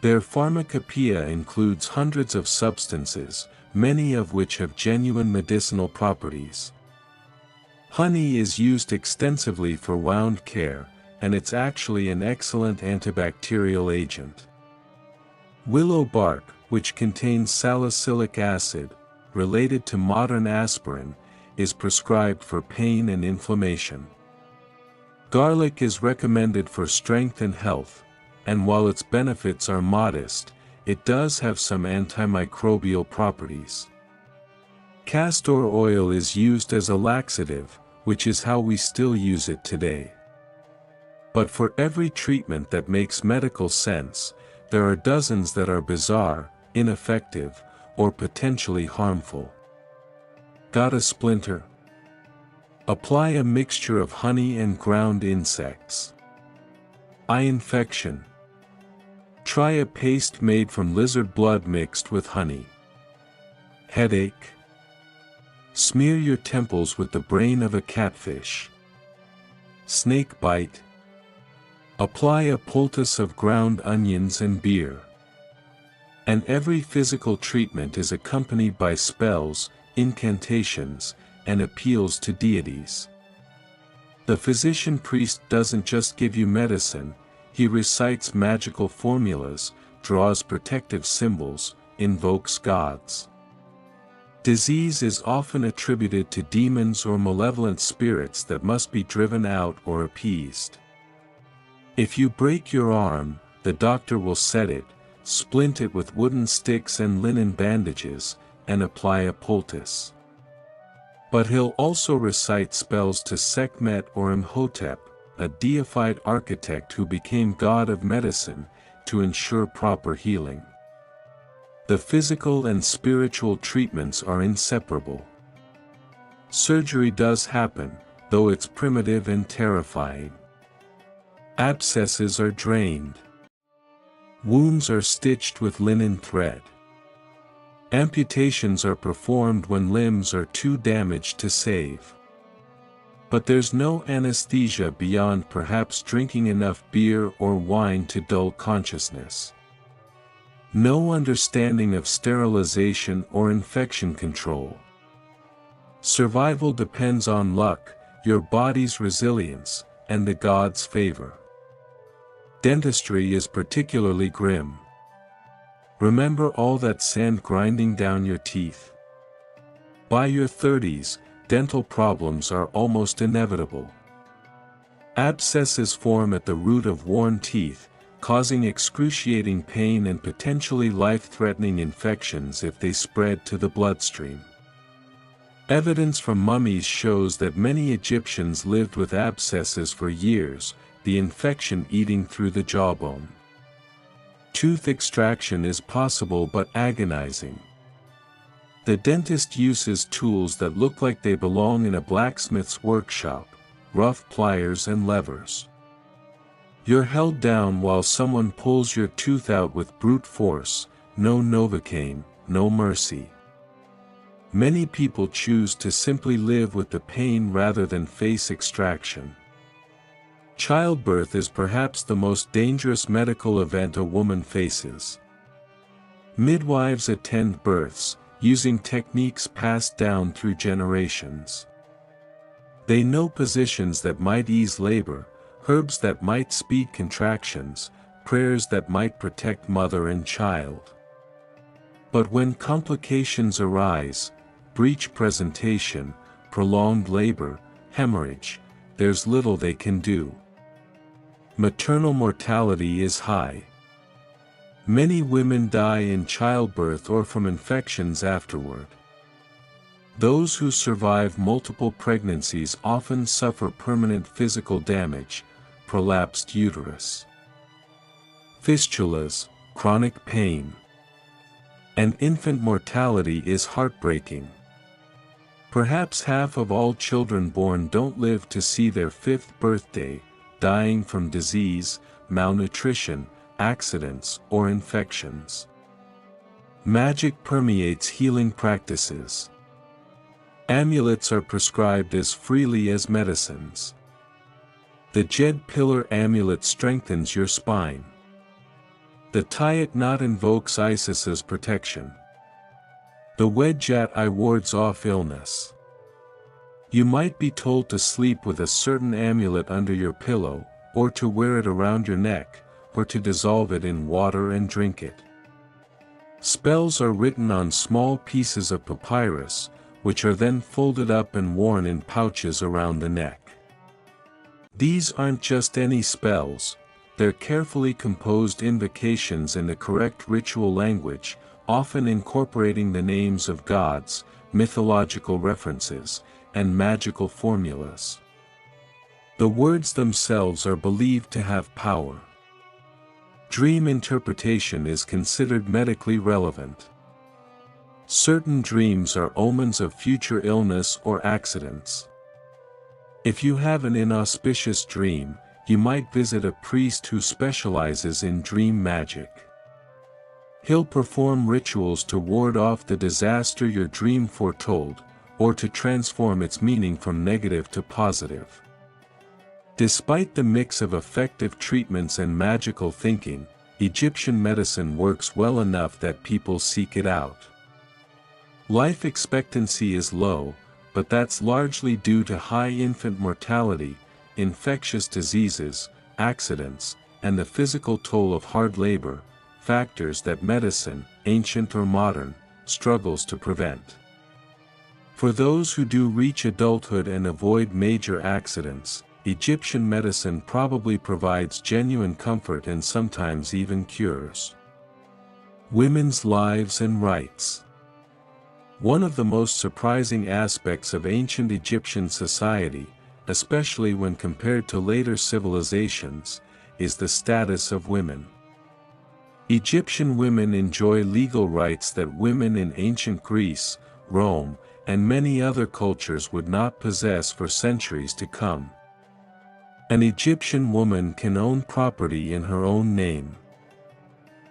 Their pharmacopoeia includes hundreds of substances, many of which have genuine medicinal properties. Honey is used extensively for wound care, and it's actually an excellent antibacterial agent. Willow bark, which contains salicylic acid, related to modern aspirin, is prescribed for pain and inflammation. Garlic is recommended for strength and health, and while its benefits are modest, it does have some antimicrobial properties. Castor oil is used as a laxative, which is how we still use it today. But for every treatment that makes medical sense, there are dozens that are bizarre, ineffective, or potentially harmful. Got a splinter? Apply a mixture of honey and ground insects. Eye infection. Try a paste made from lizard blood mixed with honey. Headache? Smear your temples with the brain of a catfish. Snake bite? Apply a poultice of ground onions and beer. And every physical treatment is accompanied by spells, incantations, and appeals to deities. The physician-priest doesn't just give you medicine, he recites magical formulas, draws protective symbols, invokes gods. Disease is often attributed to demons or malevolent spirits that must be driven out or appeased. If you break your arm, the doctor will set it, splint it with wooden sticks and linen bandages, and apply a poultice. But he'll also recite spells to Sekhmet or Imhotep, a deified architect who became god of medicine, to ensure proper healing. The physical and spiritual treatments are inseparable. Surgery does happen, though it's primitive and terrifying. Abscesses are drained. Wounds are stitched with linen thread. Amputations are performed when limbs are too damaged to save. But there's no anesthesia beyond perhaps drinking enough beer or wine to dull consciousness. No understanding of sterilization or infection control. Survival depends on luck, your body's resilience, and the gods' favor. Dentistry is particularly grim. Remember all that sand grinding down your teeth? By your 30s, dental problems are almost inevitable. Abscesses form at the root of worn teeth, causing excruciating pain and potentially life-threatening infections if they spread to the bloodstream. Evidence from mummies shows that many Egyptians lived with abscesses for years, the infection eating through the jawbone. Tooth extraction is possible but agonizing. The dentist uses tools that look like they belong in a blacksmith's workshop, rough pliers and levers. You're held down while someone pulls your tooth out with brute force, no Novocaine, no mercy. Many people choose to simply live with the pain rather than face extraction. Childbirth is perhaps the most dangerous medical event a woman faces. Midwives attend births, using techniques passed down through generations. They know positions that might ease labor, herbs that might speed contractions, prayers that might protect mother and child. But when complications arise, breech presentation, prolonged labor, hemorrhage, there's little they can do. Maternal mortality is high. Many women die in childbirth or from infections afterward. Those who survive multiple pregnancies often suffer permanent physical damage, prolapsed uterus, fistulas, chronic pain. And infant mortality is heartbreaking. Perhaps half of all children born don't live to see their 5th birthday, dying from disease, malnutrition, accidents, or infections. Magic permeates healing practices. Amulets are prescribed as freely as medicines. The Jed Pillar amulet strengthens your spine. The Tayat knot invokes Isis's protection. The Wedjat eye wards off illness. You might be told to sleep with a certain amulet under your pillow, or to wear it around your neck, or to dissolve it in water and drink it. Spells are written on small pieces of papyrus, which are then folded up and worn in pouches around the neck. These aren't just any spells, they're carefully composed invocations in the correct ritual language, often incorporating the names of gods, mythological references, and magical formulas. The words themselves are believed to have power. Dream interpretation is considered medically relevant. Certain dreams are omens of future illness or accidents. If you have an inauspicious dream, you might visit a priest who specializes in dream magic. He'll perform rituals to ward off the disaster your dream foretold, or to transform its meaning from negative to positive. Despite the mix of effective treatments and magical thinking, Egyptian medicine works well enough that people seek it out. Life expectancy is low, but that's largely due to high infant mortality, infectious diseases, accidents, and the physical toll of hard labor, factors that medicine, ancient or modern, struggles to prevent. For those who do reach adulthood and avoid major accidents, Egyptian medicine probably provides genuine comfort and sometimes even cures. Women's lives and rights. One of the most surprising aspects of ancient Egyptian society, especially when compared to later civilizations, is the status of women. Egyptian women enjoy legal rights that women in ancient Greece, Rome, and many other cultures would not possess for centuries to come. An Egyptian woman can own property in her own name.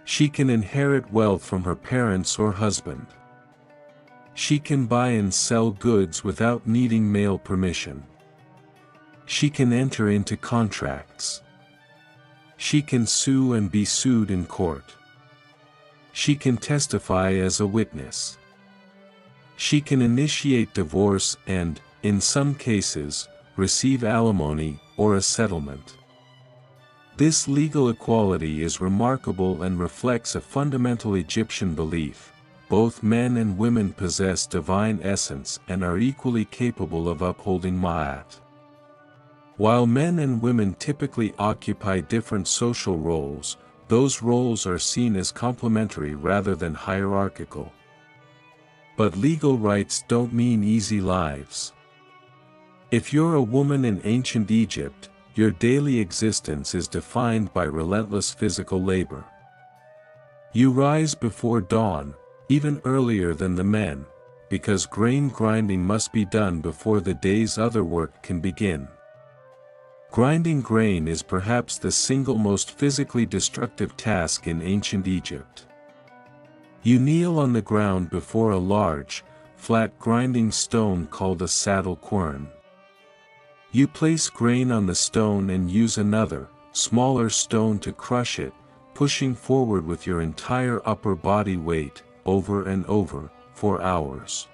She can inherit wealth from her parents or husband. She can buy and sell goods without needing male permission. She can enter into contracts. She can sue and be sued in court. She can testify as a witness. She can initiate divorce and, in some cases, receive alimony or a settlement. This legal equality is remarkable and reflects a fundamental Egyptian belief: both men and women possess divine essence and are equally capable of upholding Ma'at. While men and women typically occupy different social roles, those roles are seen as complementary rather than hierarchical. But legal rights don't mean easy lives. If you're a woman in ancient Egypt, your daily existence is defined by relentless physical labor. You rise before dawn, even earlier than the men, because grain grinding must be done before the day's other work can begin. Grinding grain is perhaps the single most physically destructive task in ancient Egypt. You kneel on the ground before a large, flat grinding stone called a saddle quern. You place grain on the stone and use another, smaller stone to crush it, pushing forward with your entire upper body weight, over and over, for hours.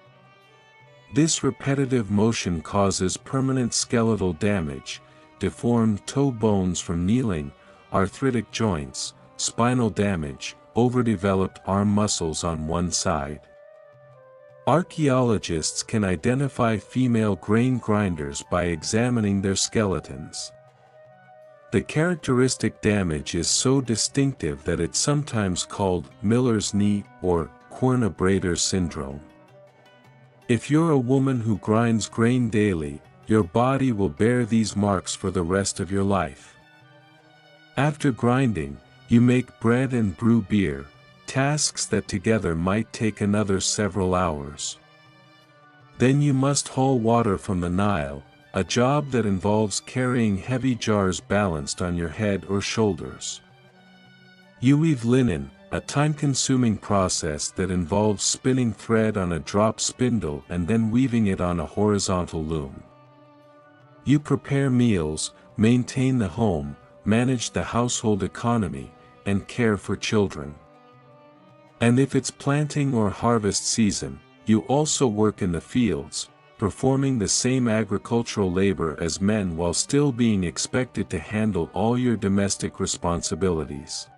This repetitive motion causes permanent skeletal damage, deformed toe bones from kneeling, arthritic joints, spinal damage, overdeveloped arm muscles on one side. Archaeologists can identify female grain grinders by examining their skeletons. The characteristic damage is so distinctive that it's sometimes called miller's knee or quern abrader syndrome. If you're a woman who grinds grain daily, your body will bear these marks for the rest of your life. After grinding, you make bread and brew beer, tasks that together might take another several hours. Then you must haul water from the Nile, a job that involves carrying heavy jars balanced on your head or shoulders. You weave linen, a time-consuming process that involves spinning thread on a drop spindle and then weaving it on a horizontal loom. You prepare meals, maintain the home, manage the household economy, and care for children. And if it's planting or harvest season, you also work in the fields, performing the same agricultural labor as men while still being expected to handle all your domestic responsibilities.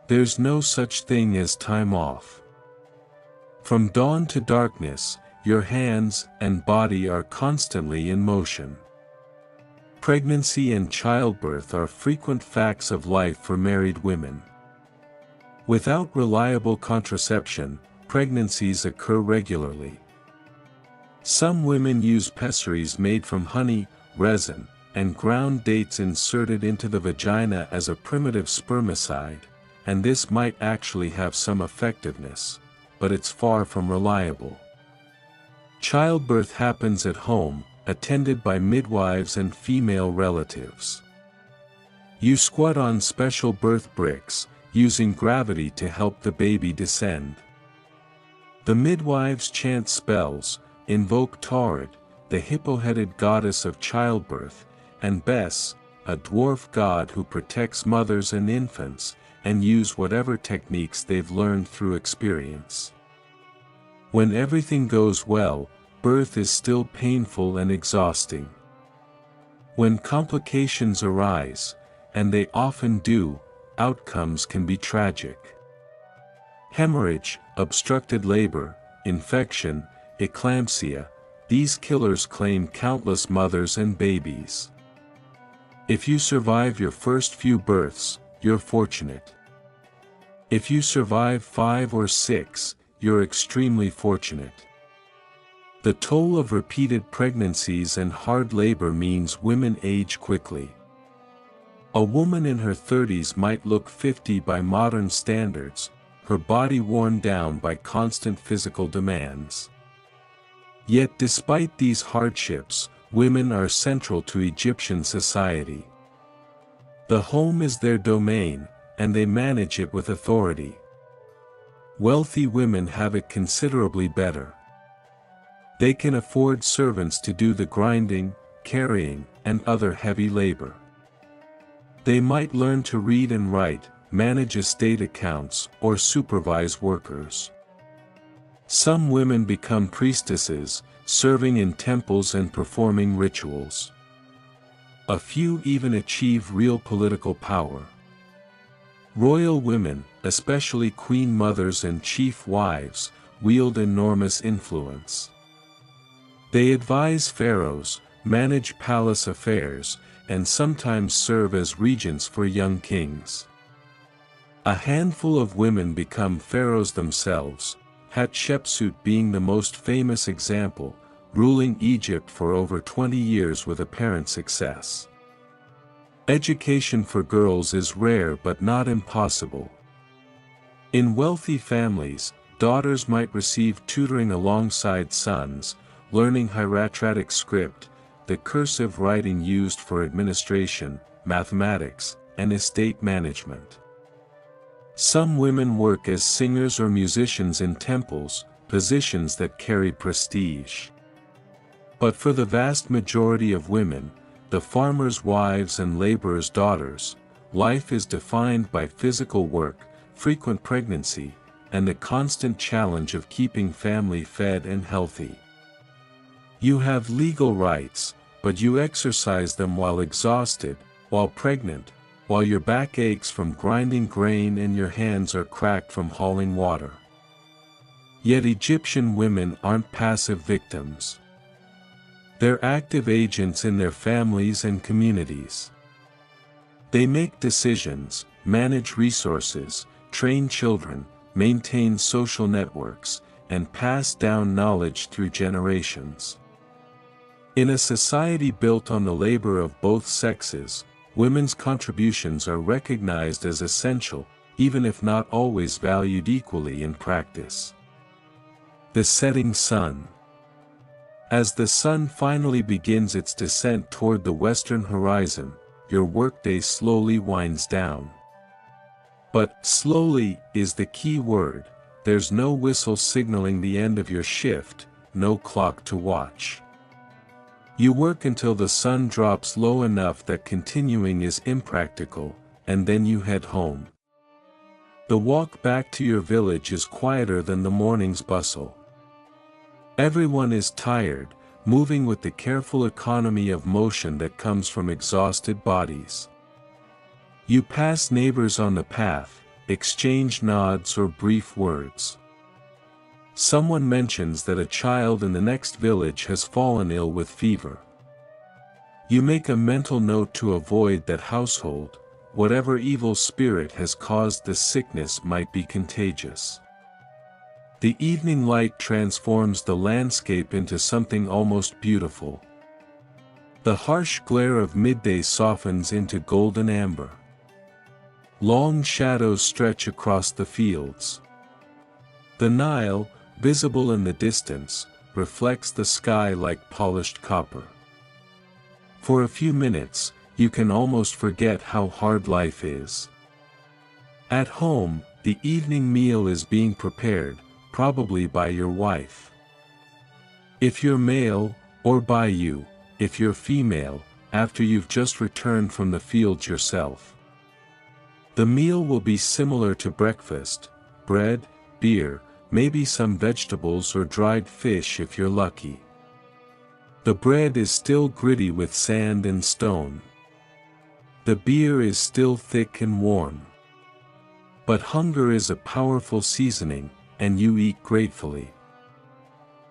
There's no such thing as time off. From dawn to darkness, your hands and body are constantly in motion. Pregnancy and childbirth are frequent facts of life for married women. Without reliable contraception, pregnancies occur regularly. Some women use pessaries made from honey, resin, and ground dates inserted into the vagina as a primitive spermicide, and this might actually have some effectiveness, but it's far from reliable. Childbirth happens at home, attended by midwives and female relatives. You squat on special birth bricks, using gravity to help the baby descend. The midwives chant spells, invoke Taurid, the hippo-headed goddess of childbirth, and Bes, a dwarf god who protects mothers and infants, and use whatever techniques they've learned through experience. When everything goes well, birth is still painful and exhausting. When complications arise, and they often do, outcomes can be tragic. Hemorrhage, obstructed labor, infection, eclampsia, these killers claim countless mothers and babies. If you survive your first few births, you're fortunate. If you survive 5 or 6, you're extremely fortunate. The toll of repeated pregnancies and hard labor means women age quickly. A woman in her 30s might look 50 by modern standards, her body worn down by constant physical demands. Yet despite these hardships, women are central to Egyptian society. The home is their domain, and they manage it with authority. Wealthy women have it considerably better. They can afford servants to do the grinding, carrying, and other heavy labor. They might learn to read and write, manage estate accounts, or supervise workers. Some women become priestesses, serving in temples and performing rituals. A few even achieve real political power. Royal women, especially queen mothers and chief wives, wield enormous influence. They advise pharaohs, manage palace affairs, and sometimes serve as regents for young kings. A handful of women become pharaohs themselves, Hatshepsut being the most famous example, ruling Egypt for over 20 years with apparent success. Education for girls is rare but not impossible. In wealthy families, daughters might receive tutoring alongside sons, learning hieratic script, the cursive writing used for administration, mathematics, and estate management. Some women work as singers or musicians in temples, positions that carry prestige. But for the vast majority of women, the farmers' wives and laborers' daughters, life is defined by physical work, frequent pregnancy, and the constant challenge of keeping family fed and healthy. You have legal rights, but you exercise them while exhausted, while pregnant, while your back aches from grinding grain and your hands are cracked from hauling water. Yet Egyptian women aren't passive victims. They're active agents in their families and communities. They make decisions, manage resources, train children, maintain social networks, and pass down knowledge through generations. In a society built on the labor of both sexes, women's contributions are recognized as essential, even if not always valued equally in practice. The setting sun. As the sun finally begins its descent toward the western horizon, your workday slowly winds down. But slowly is the key word. There's no whistle signaling the end of your shift, no clock to watch. You work until the sun drops low enough that continuing is impractical, and then you head home. The walk back to your village is quieter than the morning's bustle. Everyone is tired, moving with the careful economy of motion that comes from exhausted bodies. You pass neighbors on the path, exchange nods or brief words. Someone mentions that a child in the next village has fallen ill with fever. You make a mental note to avoid that household. Whatever evil spirit has caused the sickness might be contagious. The evening light transforms the landscape into something almost beautiful. The harsh glare of midday softens into golden amber. Long shadows stretch across the fields. The Nile, visible in the distance, reflects the sky like polished copper. For a few minutes, you can almost forget how hard life is. At home, the evening meal is being prepared, probably by your wife. If you're male, or by you, if you're female, after you've just returned from the fields yourself. The meal will be similar to breakfast: bread, beer, maybe some vegetables or dried fish if you're lucky. The bread is still gritty with sand and stone. The beer is still thick and warm. But hunger is a powerful seasoning, and you eat gratefully.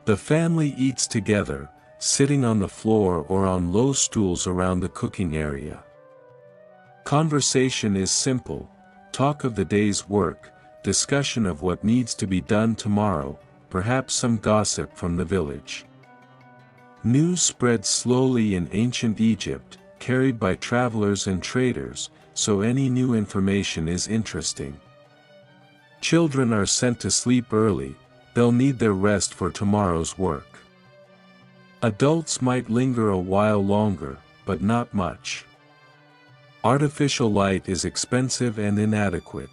The family eats together, sitting on the floor or on low stools around the cooking area. Conversation is simple: talk of the day's work, discussion of what needs to be done tomorrow, perhaps some gossip from the village. News spreads slowly in ancient Egypt, carried by travelers and traders, so any new information is interesting. Children are sent to sleep early, they'll need their rest for tomorrow's work. Adults might linger a while longer, but not much. Artificial light is expensive and inadequate.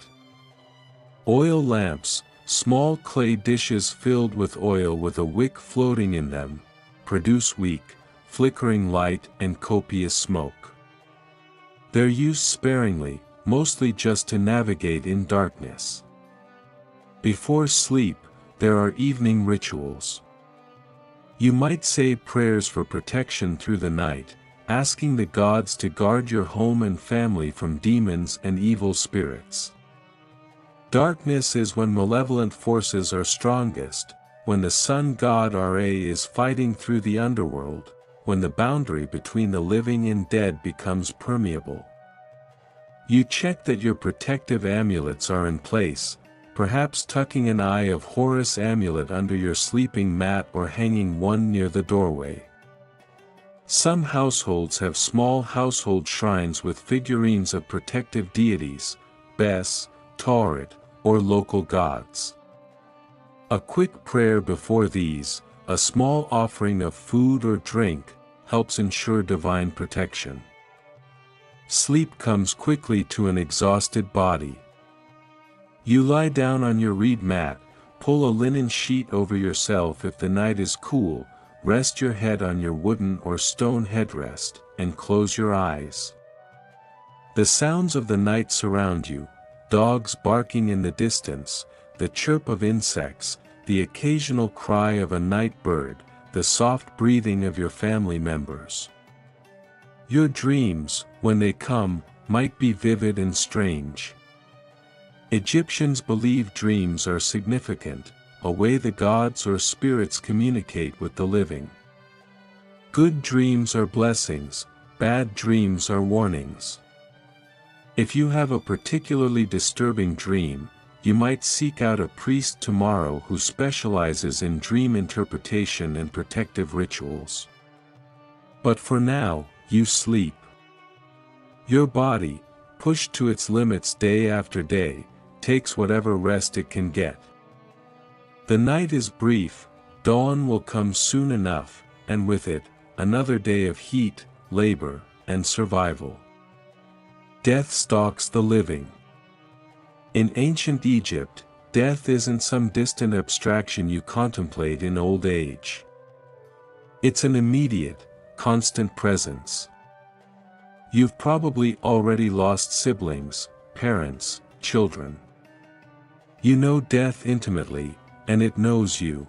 Oil lamps, small clay dishes filled with oil with a wick floating in them, produce weak, flickering light and copious smoke. They're used sparingly, mostly just to navigate in darkness. Before sleep, there are evening rituals. You might say prayers for protection through the night, asking the gods to guard your home and family from demons and evil spirits. Darkness is when malevolent forces are strongest, when the sun god Ra is fighting through the underworld, when the boundary between the living and dead becomes permeable. You check that your protective amulets are in place, perhaps tucking an Eye of Horus amulet under your sleeping mat or hanging one near the doorway. Some households have small household shrines with figurines of protective deities, Bes, Tauret, or local gods. A quick prayer before these, a small offering of food or drink, helps ensure divine protection. Sleep comes quickly to an exhausted body. You lie down on your reed mat, pull a linen sheet over yourself if the night is cool, rest your head on your wooden or stone headrest, and close your eyes. The sounds of the night surround you: dogs barking in the distance, the chirp of insects, the occasional cry of a night bird, the soft breathing of your family members. Your dreams, when they come, might be vivid and strange. Egyptians believe dreams are significant, a way the gods or spirits communicate with the living. Good dreams are blessings, bad dreams are warnings. If you have a particularly disturbing dream, you might seek out a priest tomorrow who specializes in dream interpretation and protective rituals. But for now, you sleep. Your body, pushed to its limits day after day, takes whatever rest it can get. The night is brief, dawn will come soon enough, and with it, another day of heat, labor, and survival. Death stalks the living. In ancient Egypt, death isn't some distant abstraction you contemplate in old age. It's an immediate, constant presence. You've probably already lost siblings, parents, children. You know death intimately, and it knows you.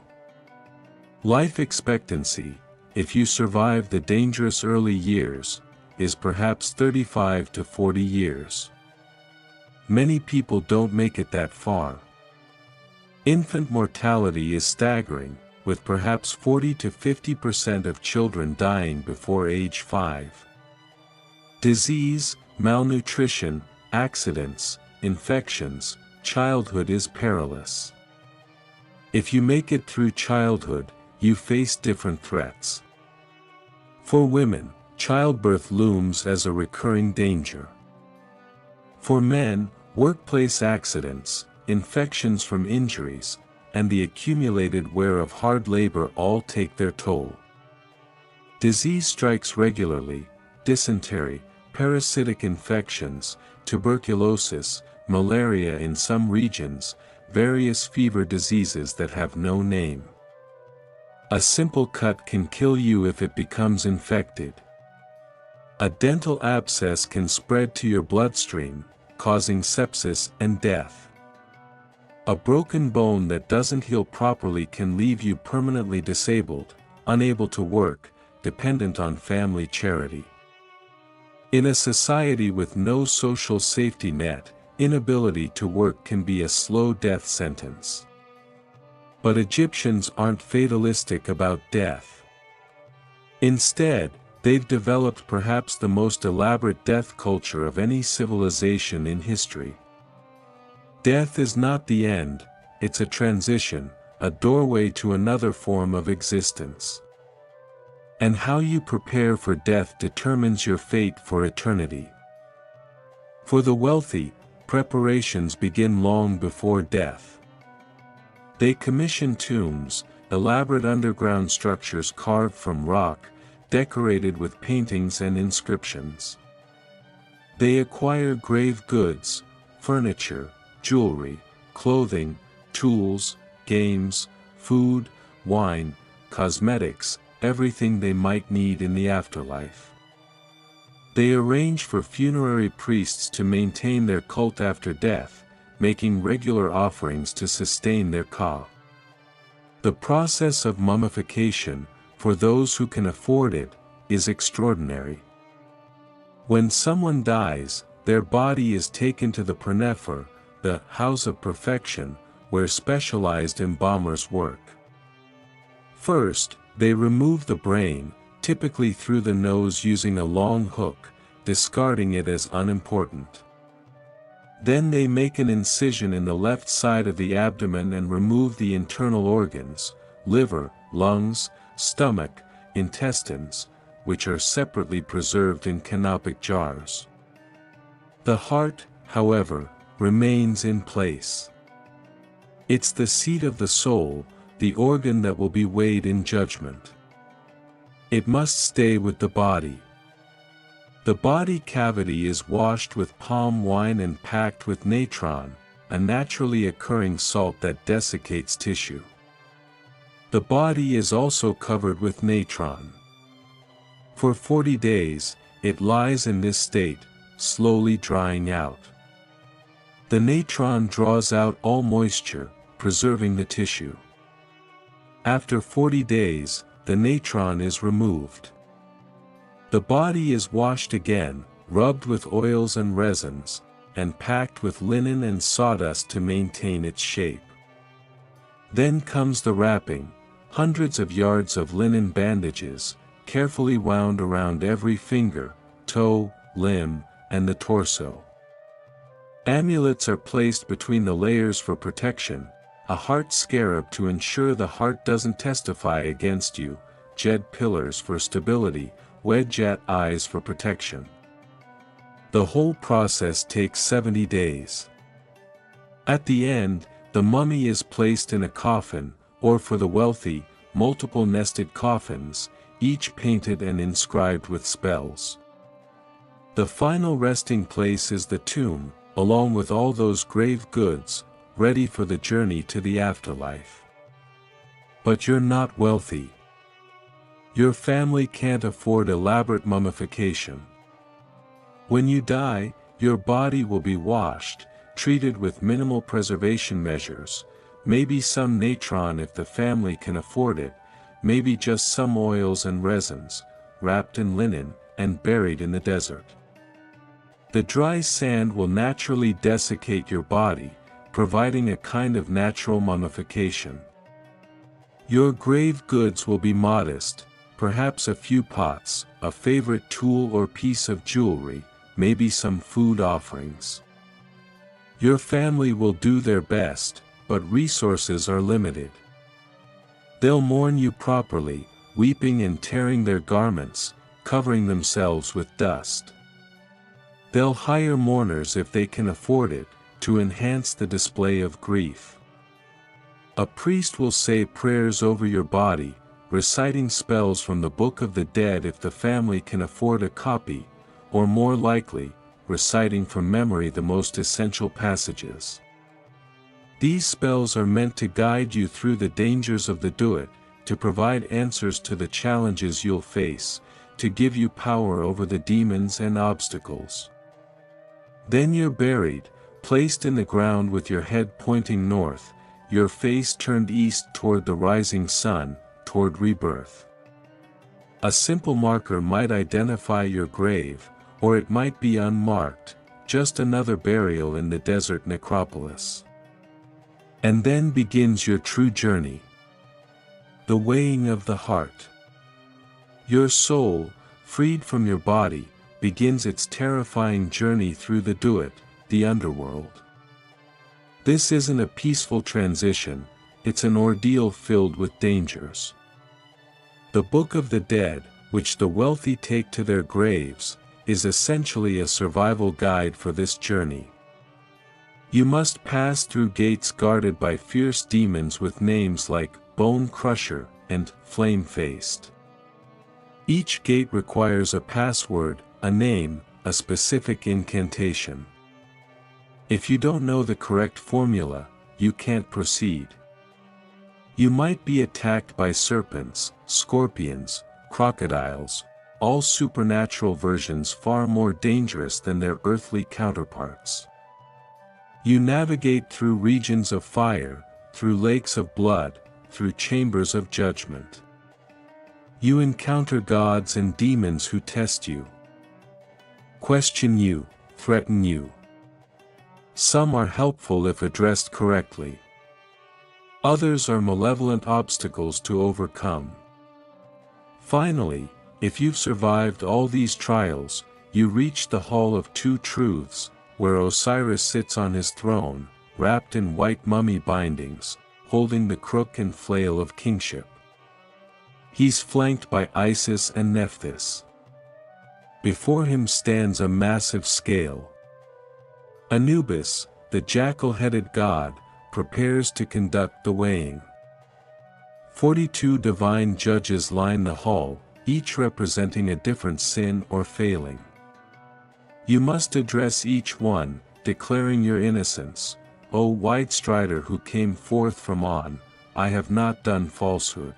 Life expectancy, if you survive the dangerous early years, is perhaps 35 to 40 years. Many people don't make it that far. Infant mortality is staggering, with perhaps 40 to 50% of children dying before age 5. Disease, malnutrition, accidents, infections, childhood is perilous. If you make it through childhood, you face different threats. For women, childbirth looms as a recurring danger. For men, workplace accidents, infections from injuries, and the accumulated wear of hard labor all take their toll. Disease strikes regularly: dysentery, parasitic infections, tuberculosis, malaria in some regions, various fever diseases that have no name. A simple cut can kill you if it becomes infected. A dental abscess can spread to your bloodstream, causing sepsis and death. A broken bone that doesn't heal properly can leave you permanently disabled, unable to work, dependent on family charity. In a society with no social safety net, inability to work can be a slow death sentence. But Egyptians aren't fatalistic about death. Instead, they've developed perhaps the most elaborate death culture of any civilization in history. Death is not the end, it's a transition, a doorway to another form of existence. And how you prepare for death determines your fate for eternity. For the wealthy, preparations begin long before death. They commission tombs, elaborate underground structures carved from rock, decorated with paintings and inscriptions. They acquire grave goods, furniture, jewelry, clothing, tools, games, food, wine, cosmetics, everything they might need in the afterlife. They arrange for funerary priests to maintain their cult after death, making regular offerings to sustain their ka. The process of mummification, for those who can afford it, is extraordinary. When someone dies, their body is taken to the Pernefer, the house of perfection, where specialized embalmers work. First, they remove the brain, typically through the nose using a long hook, discarding it as unimportant. Then they make an incision in the left side of the abdomen and remove the internal organs, liver, lungs, stomach, intestines, which are separately preserved in canopic jars. The heart, however, remains in place. It's the seat of the soul, the organ that will be weighed in judgment. It must stay with the body. The body cavity is washed with palm wine and packed with natron, a naturally occurring salt that desiccates tissue. The body is also covered with natron. For 40 days, it lies in this state, slowly drying out. The natron draws out all moisture, preserving the tissue. After 40 days, the natron is removed. The body is washed again, rubbed with oils and resins, and packed with linen and sawdust to maintain its shape. Then comes the wrapping, hundreds of yards of linen bandages, carefully wound around every finger, toe, limb, and the torso. Amulets are placed between the layers for protection, a heart scarab to ensure the heart doesn't testify against you, jed pillars for stability, wedjat eyes for protection. The whole process takes 70 days. At the end, the mummy is placed in a coffin, or for the wealthy, multiple nested coffins, each painted and inscribed with spells. The final resting place is the tomb, along with all those grave goods, ready for the journey to the afterlife. But you're not wealthy. Your family can't afford elaborate mummification. When you die, your body will be washed, treated with minimal preservation measures, maybe some natron if the family can afford it, maybe just some oils and resins, wrapped in linen, and buried in the desert. The dry sand will naturally desiccate your body, providing a kind of natural mummification. Your grave goods will be modest, perhaps a few pots, a favorite tool or piece of jewelry, maybe some food offerings. Your family will do their best, but resources are limited. They'll mourn you properly, weeping and tearing their garments, covering themselves with dust. They'll hire mourners if they can afford it, to enhance the display of grief. A priest will say prayers over your body, reciting spells from the Book of the Dead if the family can afford a copy, or more likely, reciting from memory the most essential passages. These spells are meant to guide you through the dangers of the do-it, to provide answers to the challenges you'll face, to give you power over the demons and obstacles. Then you're buried, placed in the ground with your head pointing north, your face turned east toward the rising sun, toward rebirth. A simple marker might identify your grave, or it might be unmarked, just another burial in the desert necropolis. And then begins your true journey. The weighing of the heart. Your soul, freed from your body, begins its terrifying journey through the do-it, the underworld. This isn't a peaceful transition, it's an ordeal filled with dangers. The Book of the Dead, which the wealthy take to their graves, is essentially a survival guide for this journey. You must pass through gates guarded by fierce demons with names like Bone Crusher and Flame-Faced. Each gate requires a password, a name, a specific incantation. If you don't know the correct formula, you can't proceed. You might be attacked by serpents, scorpions, crocodiles, all supernatural versions far more dangerous than their earthly counterparts. You navigate through regions of fire, through lakes of blood, through chambers of judgment. You encounter gods and demons who test you, question you, threaten you. Some are helpful if addressed correctly. Others are malevolent obstacles to overcome. Finally, if you've survived all these trials, you reach the Hall of Two Truths, where Osiris sits on his throne, wrapped in white mummy bindings, holding the crook and flail of kingship. He's flanked by Isis and Nephthys. Before him stands a massive scale. Anubis, the jackal-headed god, prepares to conduct the weighing. 42 divine judges line the hall, each representing a different sin or failing. You must address each one, declaring your innocence. O white strider who came forth from On, I have not done falsehood.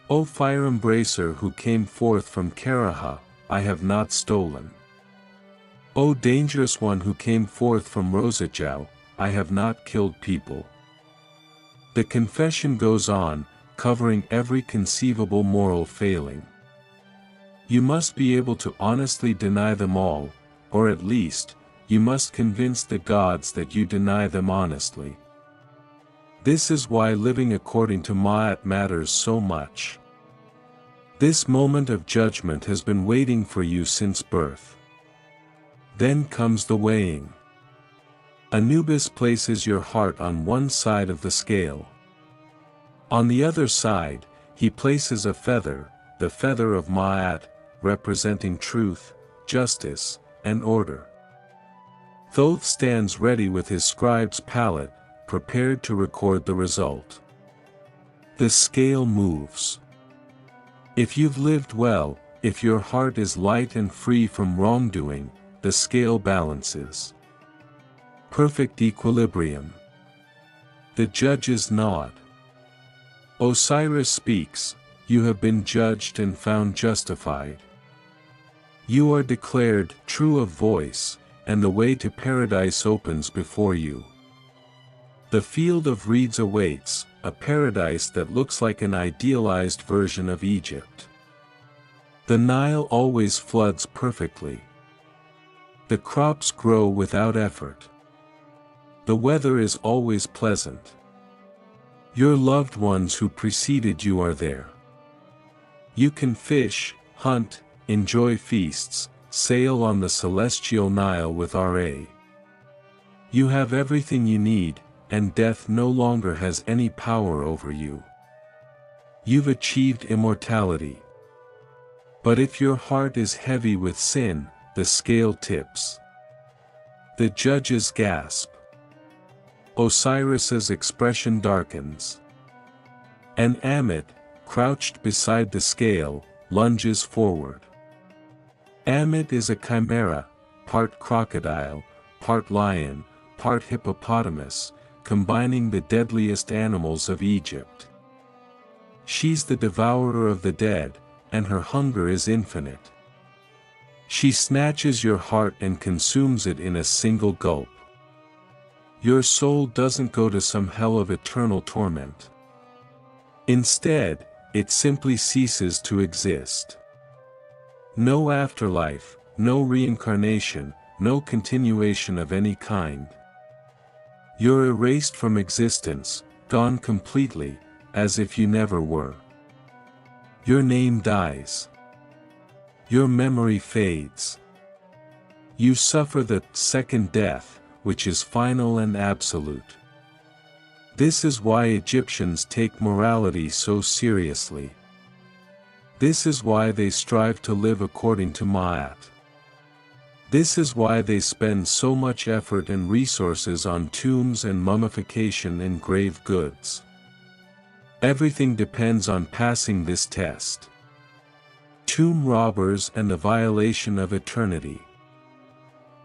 O fire embracer who came forth from Karaha, I have not stolen. O dangerous one who came forth from Rosajau, I have not killed people. The confession goes on, covering every conceivable moral failing. You must be able to honestly deny them all, or at least, you must convince the gods that you deny them honestly. This is why living according to Ma'at matters so much. This moment of judgment has been waiting for you since birth. Then comes the weighing. Anubis places your heart on one side of the scale. On the other side, he places a feather, the feather of Ma'at, representing truth, justice, and order. Thoth stands ready with his scribe's palette, prepared to record the result. The scale moves. If you've lived well, if your heart is light and free from wrongdoing, the scale balances. Perfect equilibrium. The judges nod. Osiris speaks, you have been judged and found justified. You are declared true of voice, and the way to paradise opens before you. The field of reeds awaits, a paradise that looks like an idealized version of Egypt. The Nile always floods perfectly. The crops grow without effort. The weather is always pleasant. Your loved ones who preceded you are there. You can fish, hunt, enjoy feasts, sail on the celestial Nile with Ra. You have everything you need, and death no longer has any power over you. You've achieved immortality. But if your heart is heavy with sin, the scale tips. The judges gasp. Osiris's expression darkens. And Ammit, crouched beside the scale, lunges forward. Amit is a chimera, part crocodile, part lion, part hippopotamus, combining the deadliest animals of Egypt. She's the devourer of the dead, and her hunger is infinite. She snatches your heart and consumes it in a single gulp. Your soul doesn't go to some hell of eternal torment. Instead, it simply ceases to exist. No afterlife, no reincarnation, no continuation of any kind. You're erased from existence, gone completely, as if you never were. Your name dies. Your memory fades. You suffer the second death, which is final and absolute. This is why Egyptians take morality so seriously. This is why they strive to live according to Ma'at. This is why they spend so much effort and resources on tombs and mummification and grave goods. Everything depends on passing this test. Tomb robbers and the violation of eternity.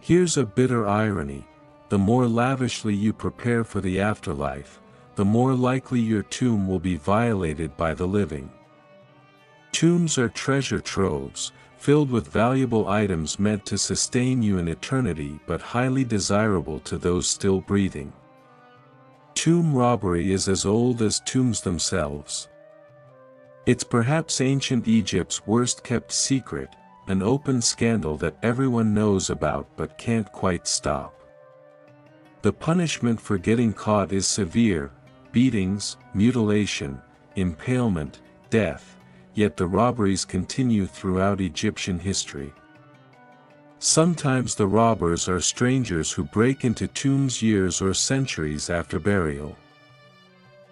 Here's a bitter irony: the more lavishly you prepare for the afterlife, the more likely your tomb will be violated by the living. Tombs are treasure troves, filled with valuable items meant to sustain you in eternity but highly desirable to those still breathing. Tomb robbery is as old as tombs themselves. It's perhaps ancient Egypt's worst-kept secret, an open scandal that everyone knows about but can't quite stop. The punishment for getting caught is severe: beatings, mutilation, impalement, death, yet the robberies continue throughout Egyptian history. Sometimes the robbers are strangers who break into tombs years or centuries after burial.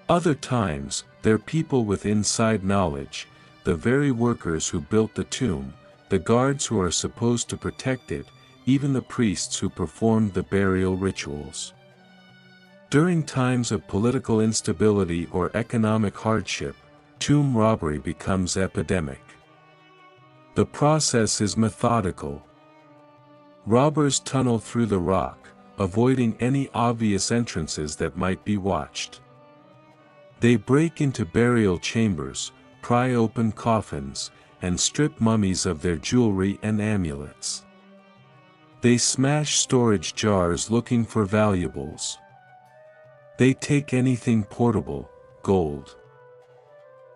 Other times, they're people with inside knowledge, the very workers who built the tomb, the guards who are supposed to protect it, even the priests who performed the burial rituals. During times of political instability or economic hardship, tomb robbery becomes epidemic. The process is methodical. Robbers tunnel through the rock, avoiding any obvious entrances that might be watched. They break into burial chambers, pry open coffins, and strip mummies of their jewelry and amulets. They smash storage jars looking for valuables. They take anything portable: gold,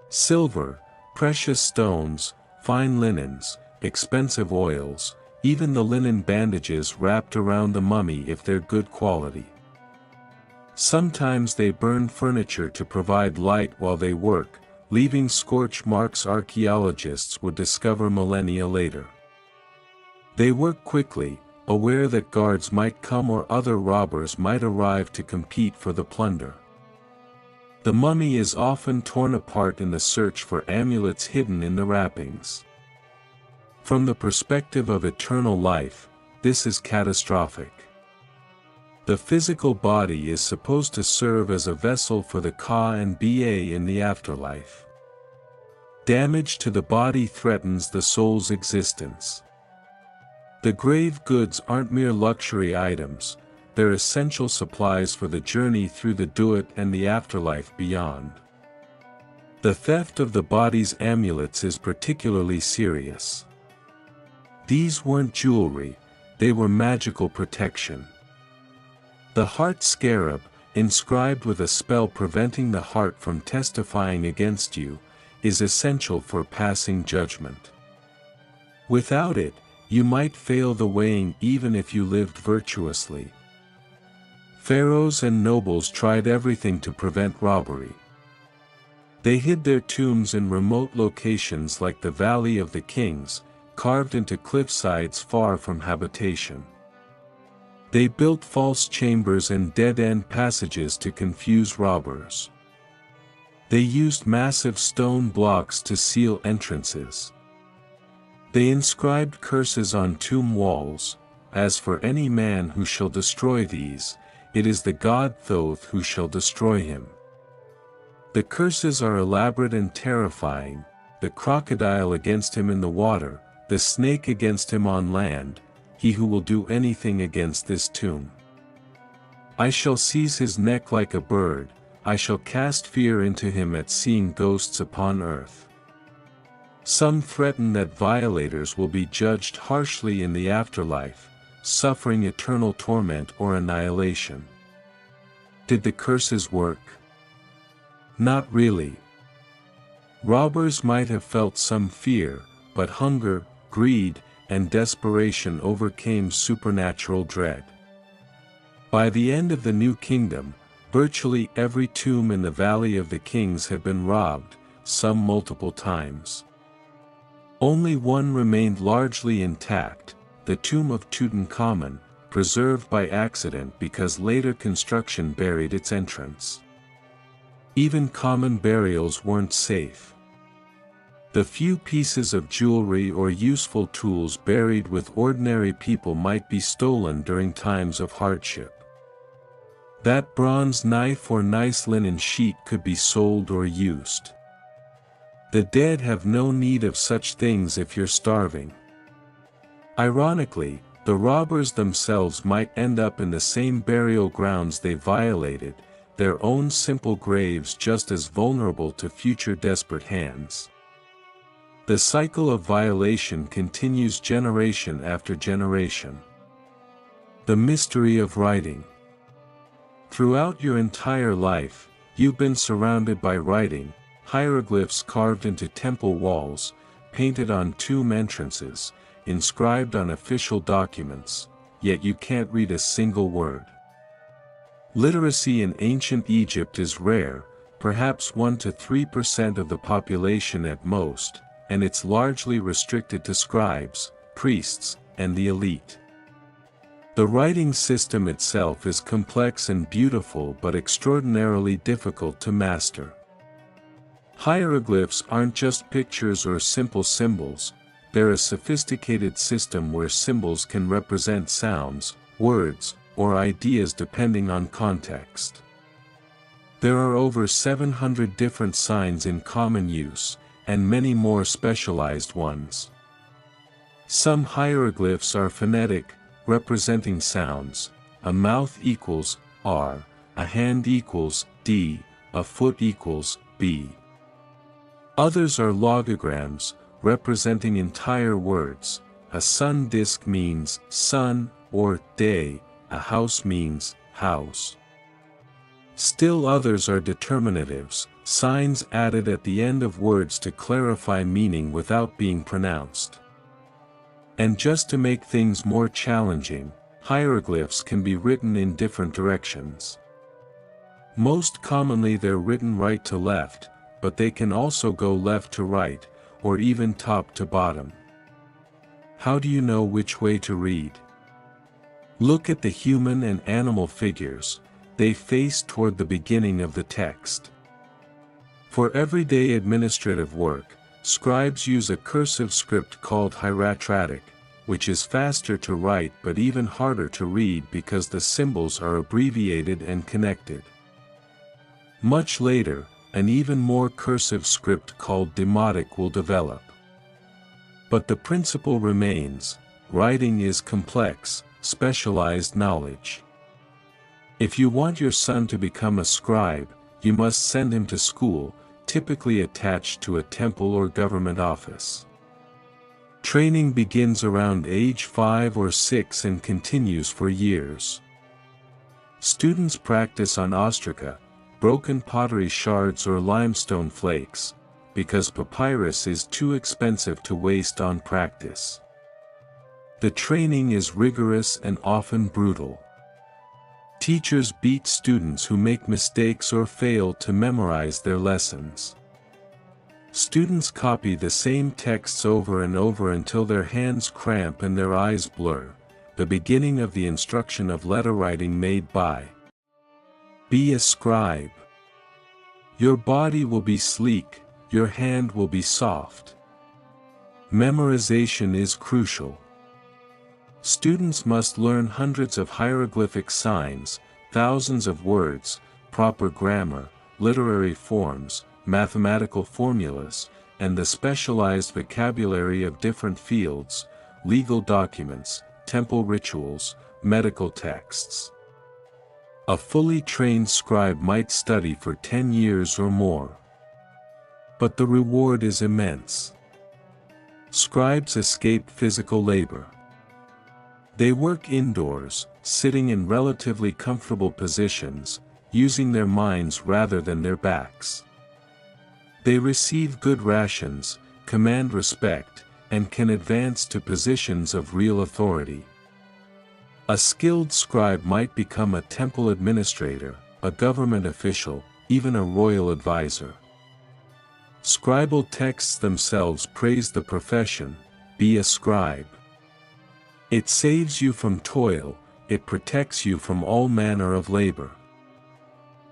silver, precious stones, fine linens, expensive oils, even the linen bandages wrapped around the mummy if they're good quality. Sometimes they burn furniture to provide light while they work, leaving scorch marks archaeologists would discover millennia later. They work quickly, aware that guards might come or other robbers might arrive to compete for the plunder. The mummy is often torn apart in the search for amulets hidden in the wrappings. From the perspective of eternal life, this is catastrophic. The physical body is supposed to serve as a vessel for the Ka and Ba in the afterlife. Damage to the body threatens the soul's existence. The grave goods aren't mere luxury items, they're essential supplies for the journey through the Duat and the afterlife beyond. The theft of the body's amulets is particularly serious. These weren't jewelry, they were magical protection. The heart scarab, inscribed with a spell preventing the heart from testifying against you, is essential for passing judgment. Without it, you might fail the weighing even if you lived virtuously. Pharaohs and nobles tried everything to prevent robbery. They hid their tombs in remote locations like the Valley of the Kings, carved into cliffsides far from habitation. They built false chambers and dead-end passages to confuse robbers. They used massive stone blocks to seal entrances. They inscribed curses on tomb walls: "As for any man who shall destroy these, it is the god Thoth who shall destroy him." The curses are elaborate and terrifying: the crocodile against him in the water, the snake against him on land, he who will do anything against this tomb. I shall seize his neck like a bird, I shall cast fear into him at seeing ghosts upon earth. Some threaten that violators will be judged harshly in the afterlife, suffering eternal torment or annihilation. Did the curses work? Not really. Robbers might have felt some fear, but hunger, greed, and desperation overcame supernatural dread. By the end of the New Kingdom, virtually every tomb in the Valley of the Kings had been robbed, some multiple times. Only one remained largely intact, the tomb of Tutankhamun, preserved by accident because later construction buried its entrance. Even common burials weren't safe. The few pieces of jewelry or useful tools buried with ordinary people might be stolen during times of hardship. That bronze knife or nice linen sheet could be sold or used. The dead have no need of such things if you're starving. Ironically, the robbers themselves might end up in the same burial grounds they violated, their own simple graves just as vulnerable to future desperate hands. The cycle of violation continues generation after generation. The mystery of writing. Throughout your entire life, you've been surrounded by writing, hieroglyphs carved into temple walls, painted on tomb entrances, inscribed on official documents, yet you can't read a single word. Literacy in ancient Egypt is rare, perhaps 1 to 3% of the population at most, and it's largely restricted to scribes, priests, and the elite. The writing system itself is complex and beautiful but extraordinarily difficult to master. Hieroglyphs aren't just pictures or simple symbols, they're a sophisticated system where symbols can represent sounds, words, or ideas depending on context. There are over 700 different signs in common use, and many more specialized ones. Some hieroglyphs are phonetic, representing sounds. A mouth equals R, a hand equals D, a foot equals B. Others are logograms, representing entire words. A sun disk means sun or day, a house means house. Still others are determinatives, signs added at the end of words to clarify meaning without being pronounced. And just to make things more challenging, hieroglyphs can be written in different directions. Most commonly they're written right to left, but they can also go left to right, or even top to bottom. How do you know which way to read? Look at the human and animal figures, they face toward the beginning of the text. For everyday administrative work, scribes use a cursive script called hieratic, which is faster to write but even harder to read because the symbols are abbreviated and connected. Much later, an even more cursive script called demotic will develop. But the principle remains: writing is complex, specialized knowledge. If you want your son to become a scribe, you must send him to school, typically attached to a temple or government office. Training begins around age 5 or 6 and continues for years. Students practice on ostraca, broken pottery shards or limestone flakes, because papyrus is too expensive to waste on practice. The training is rigorous and often brutal. Teachers beat students who make mistakes or fail to memorize their lessons. Students copy the same texts over and over until their hands cramp and their eyes blur, the beginning of the instruction of letter writing made by. Be a scribe. Your body will be sleek, your hand will be soft. Memorization is crucial. Students must learn hundreds of hieroglyphic signs, thousands of words, proper grammar, literary forms, mathematical formulas, and the specialized vocabulary of different fields, legal documents, temple rituals, medical texts. A fully trained scribe might study for 10 years or more. But the reward is immense. Scribes escape physical labor. They work indoors, sitting in relatively comfortable positions, using their minds rather than their backs. They receive good rations, command respect, and can advance to positions of real authority. A skilled scribe might become a temple administrator, a government official, even a royal advisor. Scribal texts themselves praise the profession: be a scribe. It saves you from toil, it protects you from all manner of labor.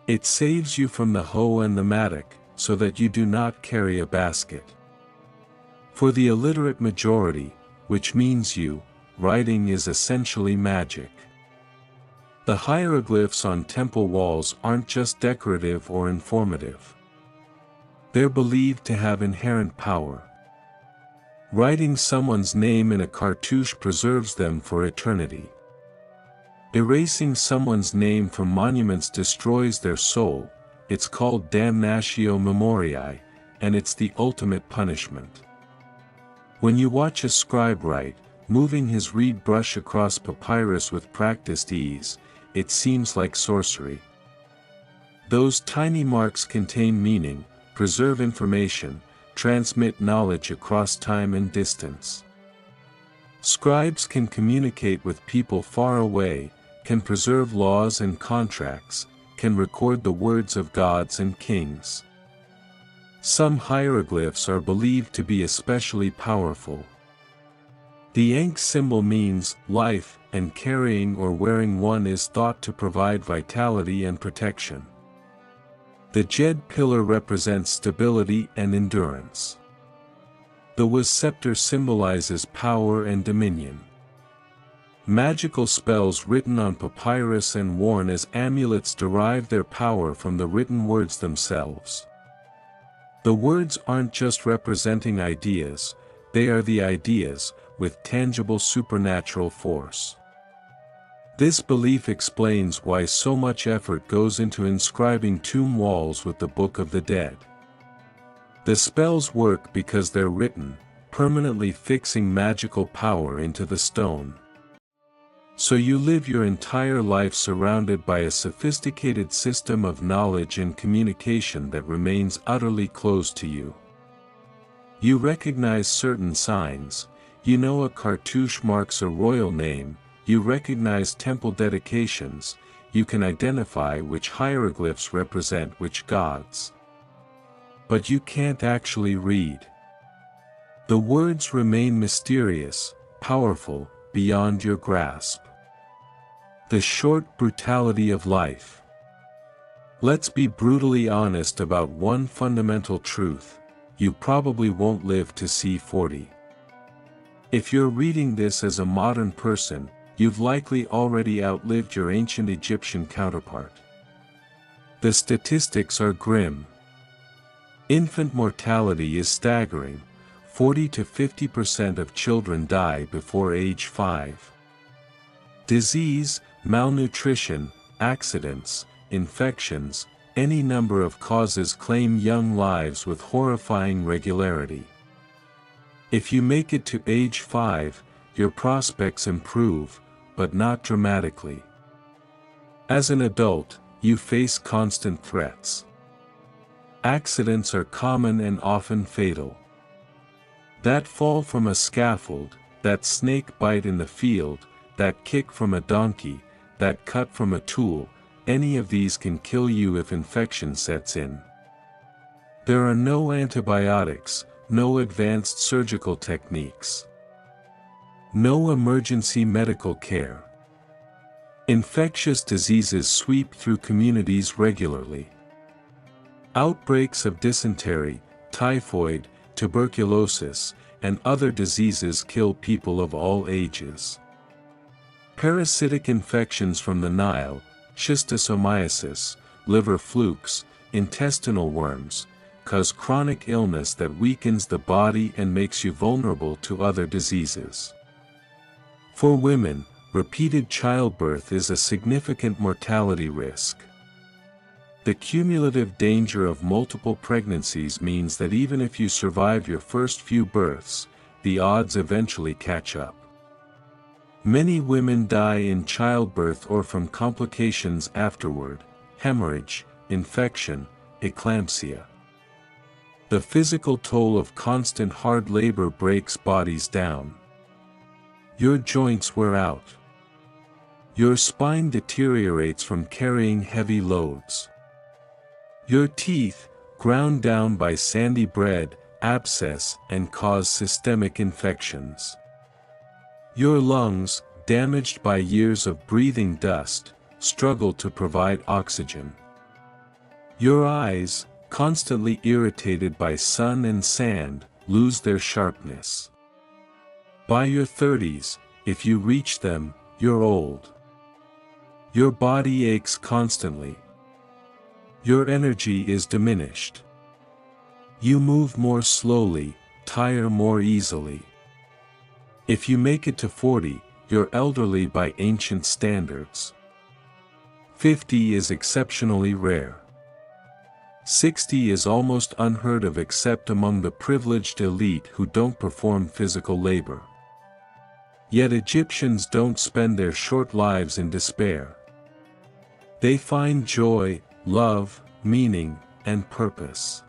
It saves you from the hoe and the mattock, so that you do not carry a basket. For the illiterate majority, which means you, writing is essentially magic. The hieroglyphs on temple walls aren't just decorative or informative. They're believed to have inherent power. Writing someone's name in a cartouche preserves them for eternity. Erasing someone's name from monuments destroys their soul. It's called damnatio memoriae, and it's the ultimate punishment. When you watch a scribe write, moving his reed brush across papyrus with practiced ease, it seems like sorcery. Those tiny marks contain meaning, preserve information, transmit knowledge across time and distance. Scribes can communicate with people far away, can preserve laws and contracts, can record the words of gods and kings. Some hieroglyphs are believed to be especially powerful. The Ankh symbol means life, and carrying or wearing one is thought to provide vitality and protection. The Jed pillar represents stability and endurance. The Was scepter symbolizes power and dominion. Magical spells written on papyrus and worn as amulets derive their power from the written words themselves. The words aren't just representing ideas, they are the ideas, with tangible supernatural force. This belief explains why so much effort goes into inscribing tomb walls with the Book of the Dead. The spells work because they're written, permanently fixing magical power into the stone. So you live your entire life surrounded by a sophisticated system of knowledge and communication that remains utterly closed to you. You recognize certain signs, you know a cartouche marks a royal name, you recognize temple dedications, you can identify which hieroglyphs represent which gods. But you can't actually read. The words remain mysterious, powerful, beyond your grasp. The short brutality of life. Let's be brutally honest about one fundamental truth: you probably won't live to see 40. If you're reading this as a modern person, you've likely already outlived your ancient Egyptian counterpart. The statistics are grim. Infant mortality is staggering: 40 to 50% of children die before age 5. Disease, malnutrition, accidents, infections, any number of causes claim young lives with horrifying regularity. If you make it to age 5, your prospects improve, but not dramatically. As an adult, you face constant threats. Accidents are common and often fatal. That fall from a scaffold, that snake bite in the field, that kick from a donkey, that cut from a tool, any of these can kill you if infection sets in. There are no antibiotics, no advanced surgical techniques. No emergency medical care. Infectious diseases sweep through communities regularly. Outbreaks of dysentery, typhoid, tuberculosis, and other diseases kill people of all ages. Parasitic infections from the Nile, schistosomiasis, liver flukes, intestinal worms, cause chronic illness that weakens the body and makes you vulnerable to other diseases. For women, repeated childbirth is a significant mortality risk. The cumulative danger of multiple pregnancies means that even if you survive your first few births, the odds eventually catch up. Many women die in childbirth or from complications afterward: hemorrhage, infection, eclampsia. The physical toll of constant hard labor breaks bodies down. Your joints wear out. Your spine deteriorates from carrying heavy loads. Your teeth, ground down by sandy bread, abscess and cause systemic infections. Your lungs, damaged by years of breathing dust, struggle to provide oxygen. Your eyes, constantly irritated by sun and sand, lose their sharpness. By your 30s, if you reach them, you're old. Your body aches constantly. Your energy is diminished. You move more slowly, tire more easily. If you make it to 40, you're elderly by ancient standards. 50 is exceptionally rare. 60 is almost unheard of except among the privileged elite who don't perform physical labor. Yet Egyptians don't spend their short lives in despair. They find joy, love, meaning, and purpose.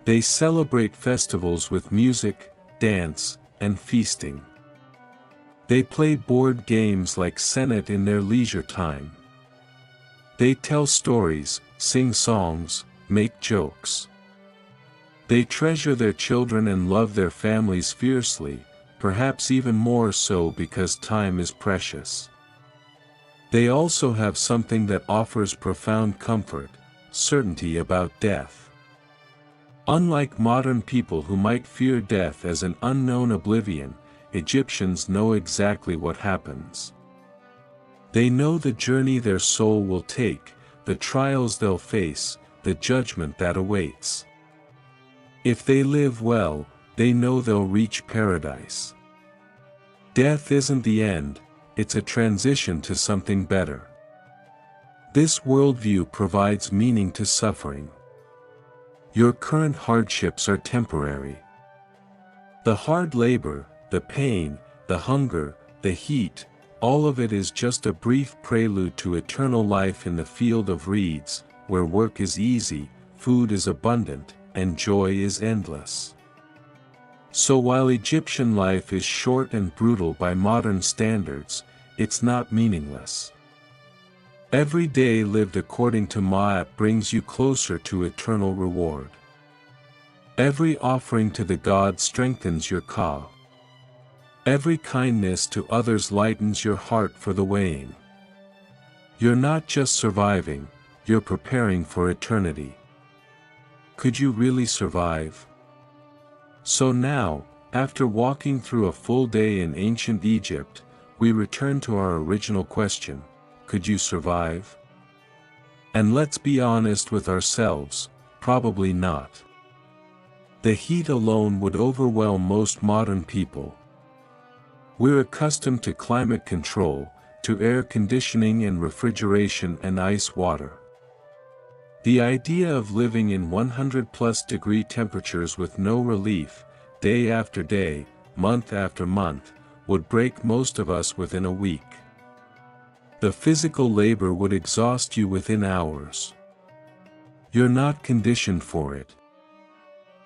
They celebrate festivals with music, dance, and feasting. They play board games like Senet in their leisure time. They tell stories, sing songs, make jokes. They treasure their children and love their families fiercely, perhaps even more so because time is precious. They also have something that offers profound comfort: certainty about death. Unlike modern people who might fear death as an unknown oblivion, Egyptians know exactly what happens. They know the journey their soul will take, the trials they'll face, the judgment that awaits. If they live well, they know they'll reach paradise. Death isn't the end, it's a transition to something better. This worldview provides meaning to suffering. Your current hardships are temporary. The hard labor, the pain, the hunger, the heat, all of it is just a brief prelude to eternal life in the field of reeds, where work is easy, food is abundant, and joy is endless. So while Egyptian life is short and brutal by modern standards, it's not meaningless. Every day lived according to Ma'at brings you closer to eternal reward. Every offering to the god strengthens your ka. Every kindness to others lightens your heart for the weighing. You're not just surviving, you're preparing for eternity. Could you really survive? So now, after walking through a full day in ancient Egypt, we return to our original question: could you survive? And let's be honest with ourselves, probably not. The heat alone would overwhelm most modern people. We're accustomed to climate control, to air conditioning and refrigeration and ice water. The idea of living in 100+ degree temperatures with no relief, day after day, month after month, would break most of us within a week. The physical labor would exhaust you within hours. You're not conditioned for it.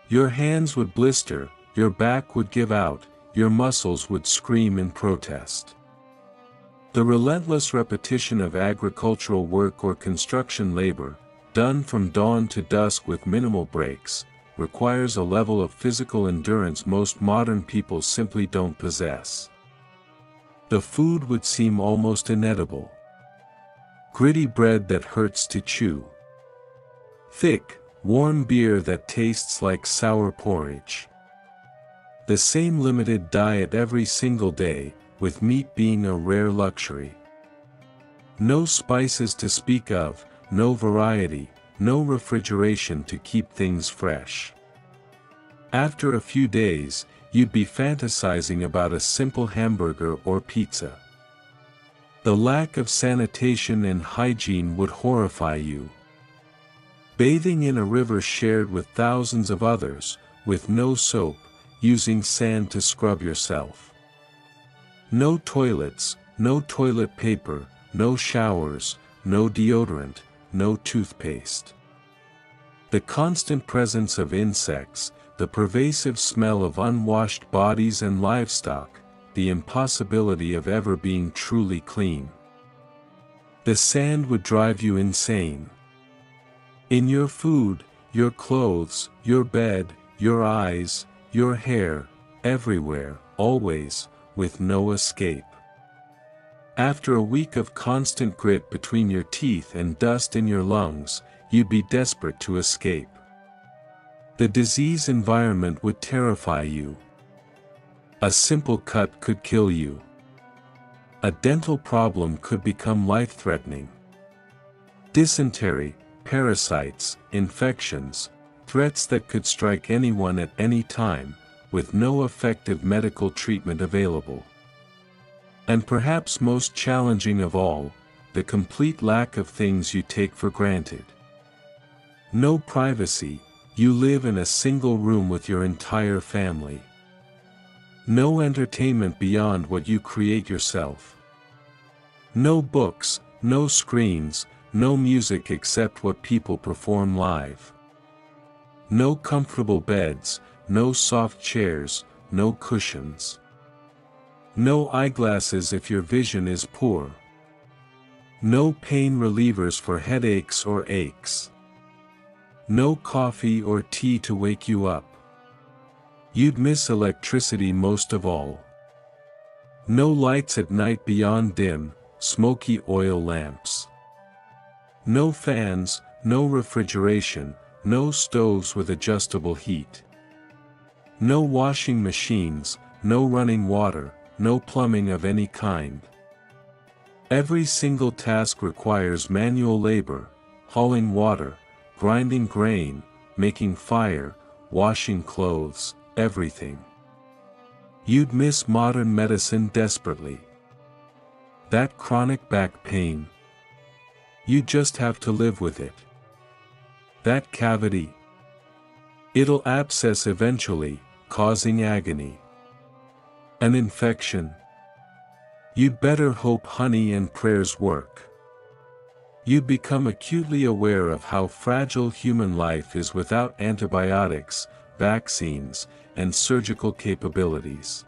Your hands would blister, your back would give out, your muscles would scream in protest. The relentless repetition of agricultural work or construction labor, done from dawn to dusk with minimal breaks, requires a level of physical endurance most modern people simply don't possess. The food would seem almost inedible. Gritty bread that hurts to chew. Thick, warm beer that tastes like sour porridge. The same limited diet every single day, with meat being a rare luxury. No spices to speak of, no variety, no refrigeration to keep things fresh. After a few days, you'd be fantasizing about a simple hamburger or pizza. The lack of sanitation and hygiene would horrify you. Bathing in a river shared with thousands of others, with no soap, using sand to scrub yourself. No toilets, no toilet paper, no showers, no deodorant, no toothpaste. The constant presence of insects, the pervasive smell of unwashed bodies and livestock, the impossibility of ever being truly clean. The sand would drive you insane. In your food, your clothes, your bed, your eyes, your hair, everywhere, always, with no escape. After a week of constant grit between your teeth and dust in your lungs, you'd be desperate to escape. The disease environment would terrify you. A simple cut could kill you. A dental problem could become life-threatening. Dysentery, parasites, infections, threats that could strike anyone at any time, with no effective medical treatment available. And perhaps most challenging of all, the complete lack of things you take for granted. No privacy, you live in a single room with your entire family. No entertainment beyond what you create yourself. No books, no screens, no music except what people perform live. No comfortable beds, no soft chairs, no cushions. No eyeglasses if your vision is poor. No pain relievers for headaches or aches. No coffee or tea to wake you up. You'd miss electricity most of all. No lights at night beyond dim, smoky oil lamps. No fans, no refrigeration, no stoves with adjustable heat. No washing machines, no running water, no plumbing of any kind. Every single task requires manual labor, hauling water, grinding grain, making fire, washing clothes, everything. You'd miss modern medicine desperately. That chronic back pain. You just have to live with it. That cavity. It'll abscess eventually, causing agony. An infection. You'd better hope honey and prayers work. You'd become acutely aware of how fragile human life is without antibiotics, vaccines, and surgical capabilities.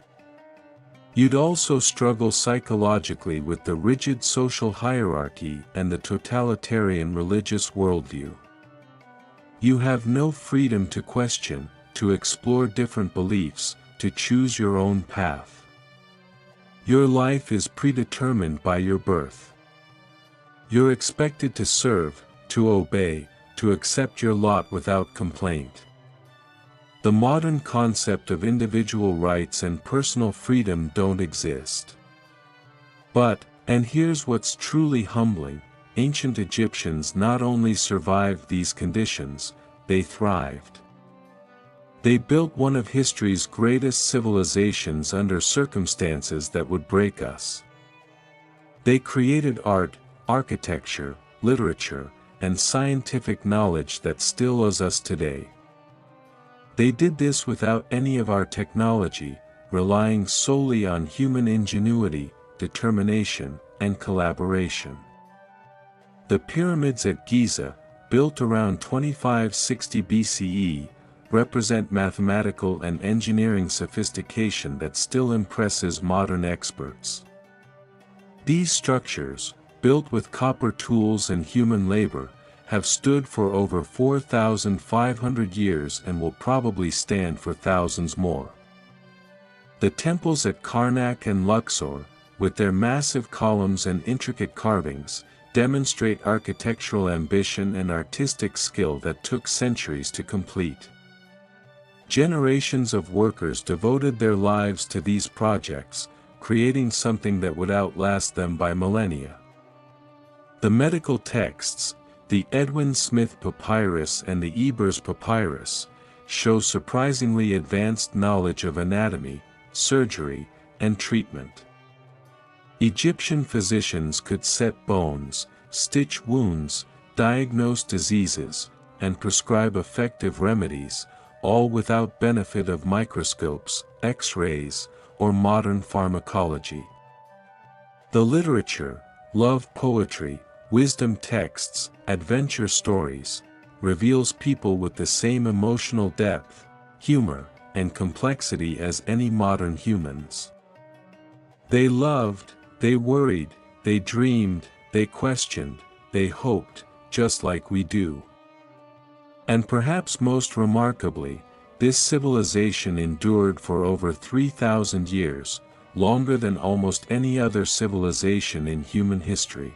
You'd also struggle psychologically with the rigid social hierarchy and the totalitarian religious worldview. You have no freedom to question, to explore different beliefs, to choose your own path. Your life is predetermined by your birth. You're expected to serve, to obey, to accept your lot without complaint. The modern concept of individual rights and personal freedom don't exist. But, and here's what's truly humbling, ancient Egyptians not only survived these conditions, they thrived. They built one of history's greatest civilizations under circumstances that would break us. They created art, architecture, literature, and scientific knowledge that still owes us today. They did this without any of our technology, relying solely on human ingenuity, determination, and collaboration. The pyramids at Giza, built around 2560 BCE, represent mathematical and engineering sophistication that still impresses modern experts. These structures, built with copper tools and human labor, have stood for over 4,500 years and will probably stand for thousands more. The temples at Karnak and Luxor, with their massive columns and intricate carvings, demonstrate architectural ambition and artistic skill that took centuries to complete. Generations of workers devoted their lives to these projects, creating something that would outlast them by millennia. The medical texts, The Edwin Smith Papyrus and the Ebers Papyrus show surprisingly advanced knowledge of anatomy, surgery, and treatment. Egyptian physicians could set bones, stitch wounds, diagnose diseases, and prescribe effective remedies, all without benefit of microscopes, X-rays, or modern pharmacology. The literature, love poetry, wisdom texts, adventure stories, reveals people with the same emotional depth, humor, and complexity as any modern humans. They loved, they worried, they dreamed, they questioned, they hoped, just like we do. And perhaps most remarkably, this civilization endured for over 3,000 years, longer than almost any other civilization in human history.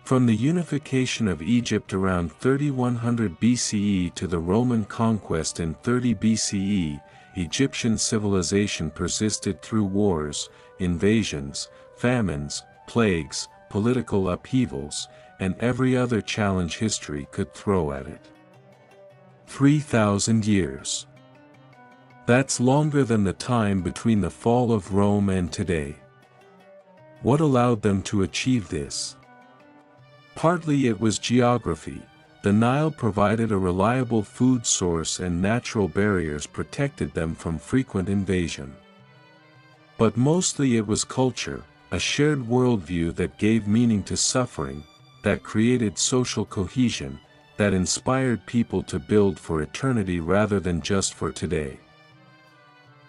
From the unification of Egypt around 3100 BCE to the Roman conquest in 30 BCE, Egyptian civilization persisted through wars, invasions, famines, plagues, political upheavals, and every other challenge history could throw at it. 3,000 years. That's longer than the time between the fall of Rome and today. What allowed them to achieve this? Partly it was geography. The Nile provided a reliable food source and natural barriers protected them from frequent invasion. But mostly it was culture, a shared worldview that gave meaning to suffering, that created social cohesion, that inspired people to build for eternity rather than just for today.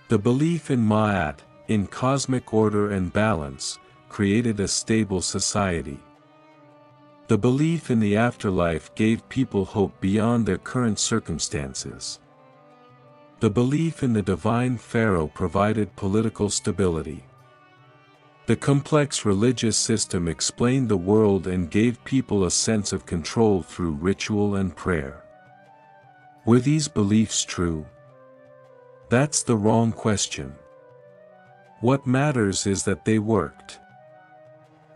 The belief in Ma'at, in cosmic order and balance, created a stable society. The belief in the afterlife gave people hope beyond their current circumstances. The belief in the divine pharaoh provided political stability. The complex religious system explained the world and gave people a sense of control through ritual and prayer. Were these beliefs true? That's the wrong question. What matters is that they worked.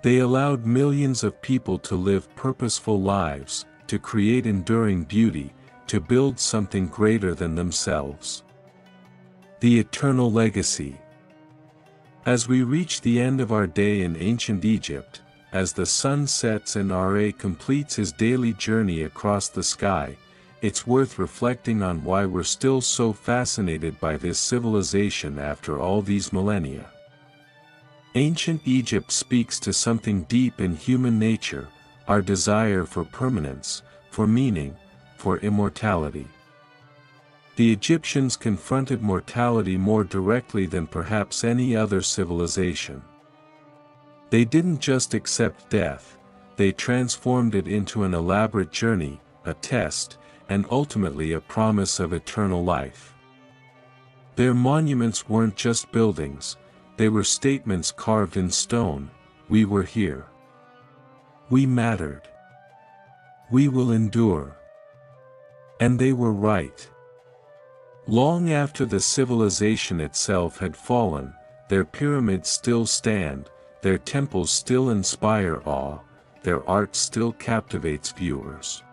They allowed millions of people to live purposeful lives, to create enduring beauty, to build something greater than themselves. The eternal legacy. As we reach the end of our day in ancient Egypt, as the sun sets and Ra completes his daily journey across the sky, it's worth reflecting on why we're still so fascinated by this civilization after all these millennia. Ancient Egypt speaks to something deep in human nature, our desire for permanence, for meaning, for immortality. The Egyptians confronted mortality more directly than perhaps any other civilization. They didn't just accept death, they transformed it into an elaborate journey, a test, and ultimately a promise of eternal life. Their monuments weren't just buildings, they were statements carved in stone: we were here. We mattered. We will endure. And they were right. Long after the civilization itself had fallen, their pyramids still stand, their temples still inspire awe, their art still captivates viewers.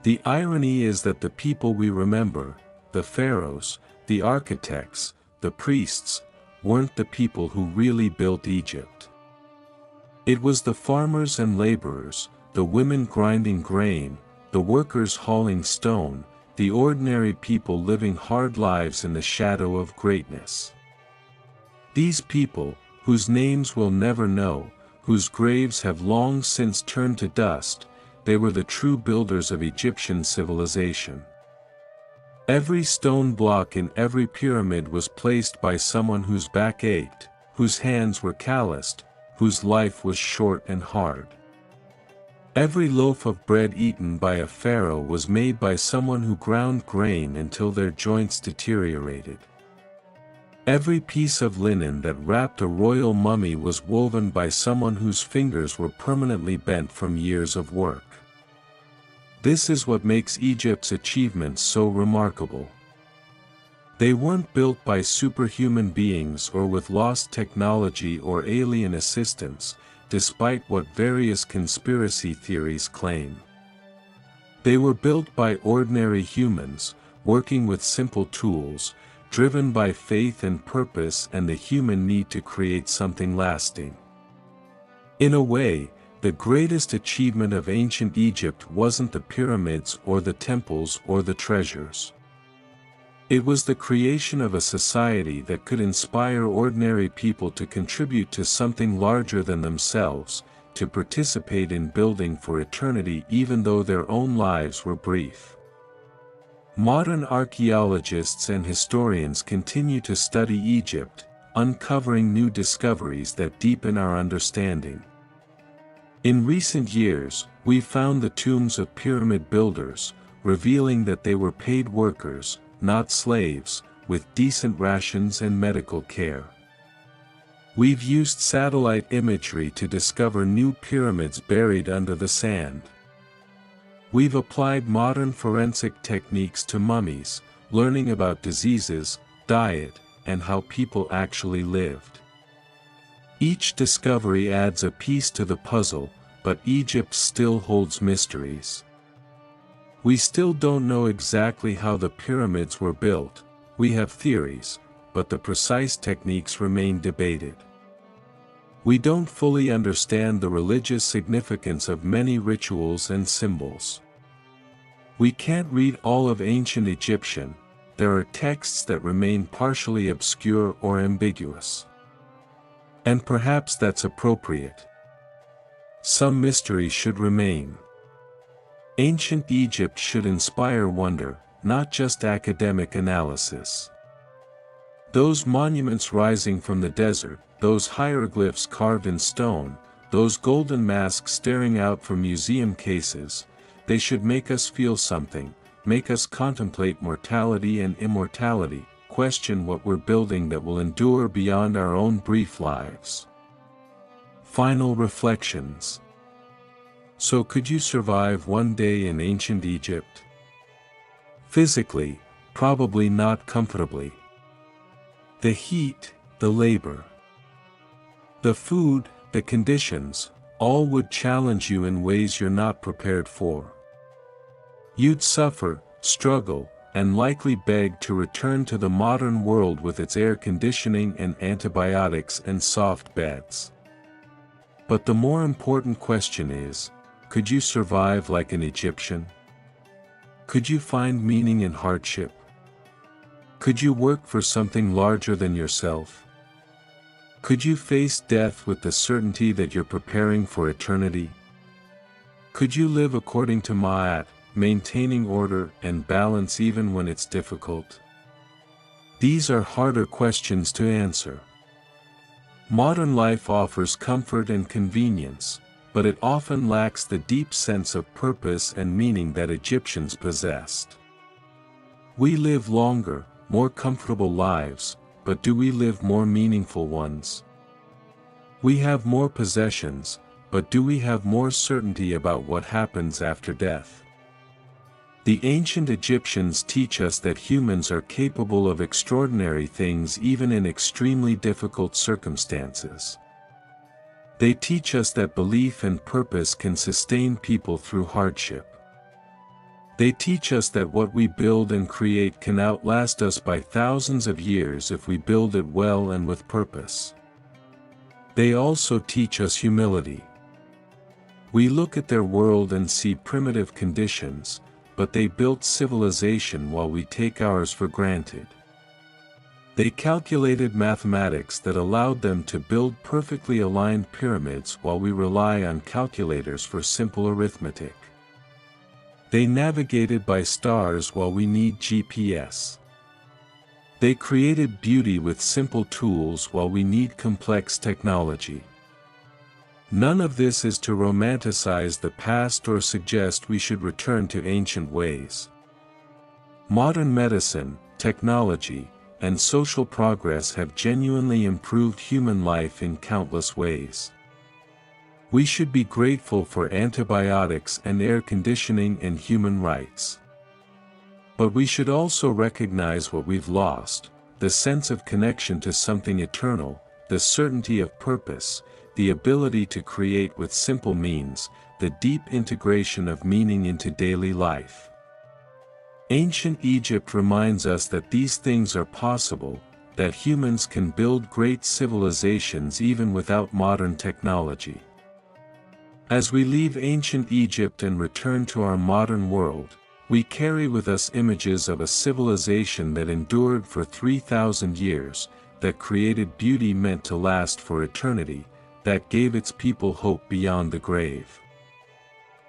The irony is that the people we remember, the pharaohs, the architects, the priests, weren't the people who really built Egypt. It was the farmers and laborers, the women grinding grain, the workers hauling stone, the ordinary people living hard lives in the shadow of greatness. These people, whose names we'll never know, whose graves have long since turned to dust, they were the true builders of Egyptian civilization. Every stone block in every pyramid was placed by someone whose back ached, whose hands were calloused, whose life was short and hard. Every loaf of bread eaten by a pharaoh was made by someone who ground grain until their joints deteriorated. Every piece of linen that wrapped a royal mummy was woven by someone whose fingers were permanently bent from years of work. This is what makes Egypt's achievements so remarkable. They weren't built by superhuman beings or with lost technology or alien assistance, despite what various conspiracy theories claim. They were built by ordinary humans, working with simple tools, driven by faith and purpose and the human need to create something lasting. In a way, the greatest achievement of ancient Egypt wasn't the pyramids or the temples or the treasures. It was the creation of a society that could inspire ordinary people to contribute to something larger than themselves, to participate in building for eternity even though their own lives were brief. Modern archaeologists and historians continue to study Egypt, uncovering new discoveries that deepen our understanding. In recent years, we've found the tombs of pyramid builders, revealing that they were paid workers, not slaves, with decent rations and medical care. We've used satellite imagery to discover new pyramids buried under the sand. We've applied modern forensic techniques to mummies, learning about diseases, diet, and how people actually lived. Each discovery adds a piece to the puzzle, but Egypt still holds mysteries. We still don't know exactly how the pyramids were built. We have theories, but the precise techniques remain debated. We don't fully understand the religious significance of many rituals and symbols. We can't read all of ancient Egyptian. There are texts that remain partially obscure or ambiguous. And perhaps that's appropriate. Some mystery should remain. Ancient Egypt should inspire wonder, not just academic analysis. Those monuments rising from the desert, those hieroglyphs carved in stone, those golden masks staring out from museum cases, they should make us feel something, make us contemplate mortality and immortality, question what we're building that will endure beyond our own brief lives. Final reflections. So could you survive one day in ancient Egypt? Physically, probably not comfortably. The heat, the labor, the food, the conditions, all would challenge you in ways you're not prepared for. You'd suffer, struggle, and likely beg to return to the modern world with its air conditioning and antibiotics and soft beds. But the more important question is, could you survive like an Egyptian? Could you find meaning in hardship? Could you work for something larger than yourself? Could you face death with the certainty that you're preparing for eternity? Could you live according to Ma'at, maintaining order and balance even when it's difficult? These are harder questions to answer. Modern life offers comfort and convenience, but it often lacks the deep sense of purpose and meaning that Egyptians possessed. We live longer, more comfortable lives, but do we live more meaningful ones? We have more possessions, but do we have more certainty about what happens after death? The ancient Egyptians teach us that humans are capable of extraordinary things even in extremely difficult circumstances. They teach us that belief and purpose can sustain people through hardship. They teach us that what we build and create can outlast us by thousands of years if we build it well and with purpose. They also teach us humility. We look at their world and see primitive conditions, but they built civilization while we take ours for granted. They calculated mathematics that allowed them to build perfectly aligned pyramids while we rely on calculators for simple arithmetic. They navigated by stars while we need GPS. They created beauty with simple tools while we need complex technology. None of this is to romanticize the past or suggest we should return to ancient ways. Modern medicine, technology, and social progress have genuinely improved human life in countless ways. We should be grateful for antibiotics and air conditioning and human rights. But we should also recognize what we've lost, the sense of connection to something eternal, the certainty of purpose, the ability to create with simple means, the deep integration of meaning into daily life. Ancient Egypt reminds us that these things are possible, that humans can build great civilizations even without modern technology. As we leave ancient Egypt and return to our modern world, we carry with us images of a civilization that endured for 3,000 years, that created beauty meant to last for eternity, that gave its people hope beyond the grave.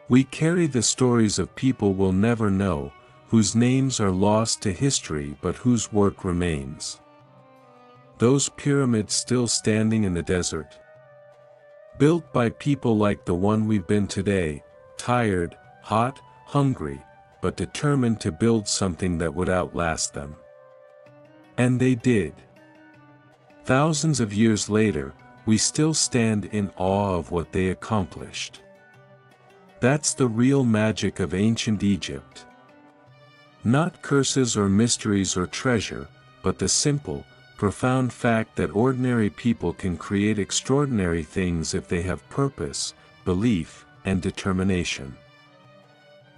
We carry the stories of people we'll never know, whose names are lost to history but whose work remains. Those pyramids still standing in the desert, built by people like the one we've been today, tired, hot, hungry, but determined to build something that would outlast them. And they did. Thousands of years later, we still stand in awe of what they accomplished. That's the real magic of ancient Egypt. Not curses or mysteries or treasure, but the simple, profound fact that ordinary people can create extraordinary things if they have purpose, belief, and determination.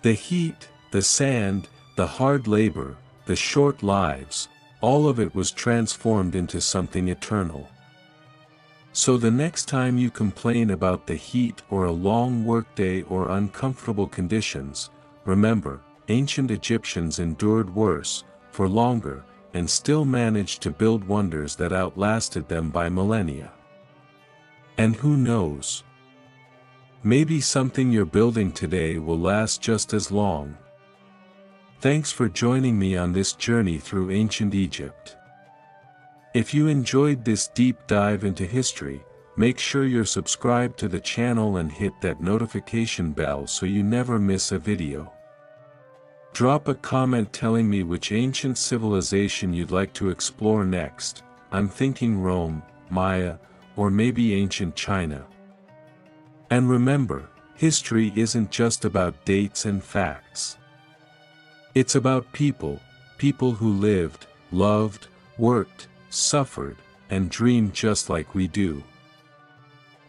The heat, the sand, the hard labor, the short lives, all of it was transformed into something eternal. So the next time you complain about the heat or a long workday or uncomfortable conditions, remember, ancient Egyptians endured worse, for longer, and still managed to build wonders that outlasted them by millennia. And who knows? Maybe something you're building today will last just as long. Thanks for joining me on this journey through ancient Egypt. If you enjoyed this deep dive into history, make sure you're subscribed to the channel and hit that notification bell so you never miss a video. Drop a comment telling me which ancient civilization you'd like to explore next. I'm thinking Rome, Maya, or maybe ancient China. And remember, history isn't just about dates and facts. It's about people who lived, loved, worked, suffered, and dreamed just like we do.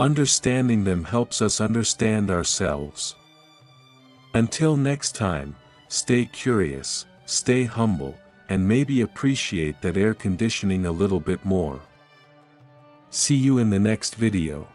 Understanding them helps us understand ourselves. Until next time, stay curious, stay humble, and maybe appreciate that air conditioning a little bit more. See you in the next video.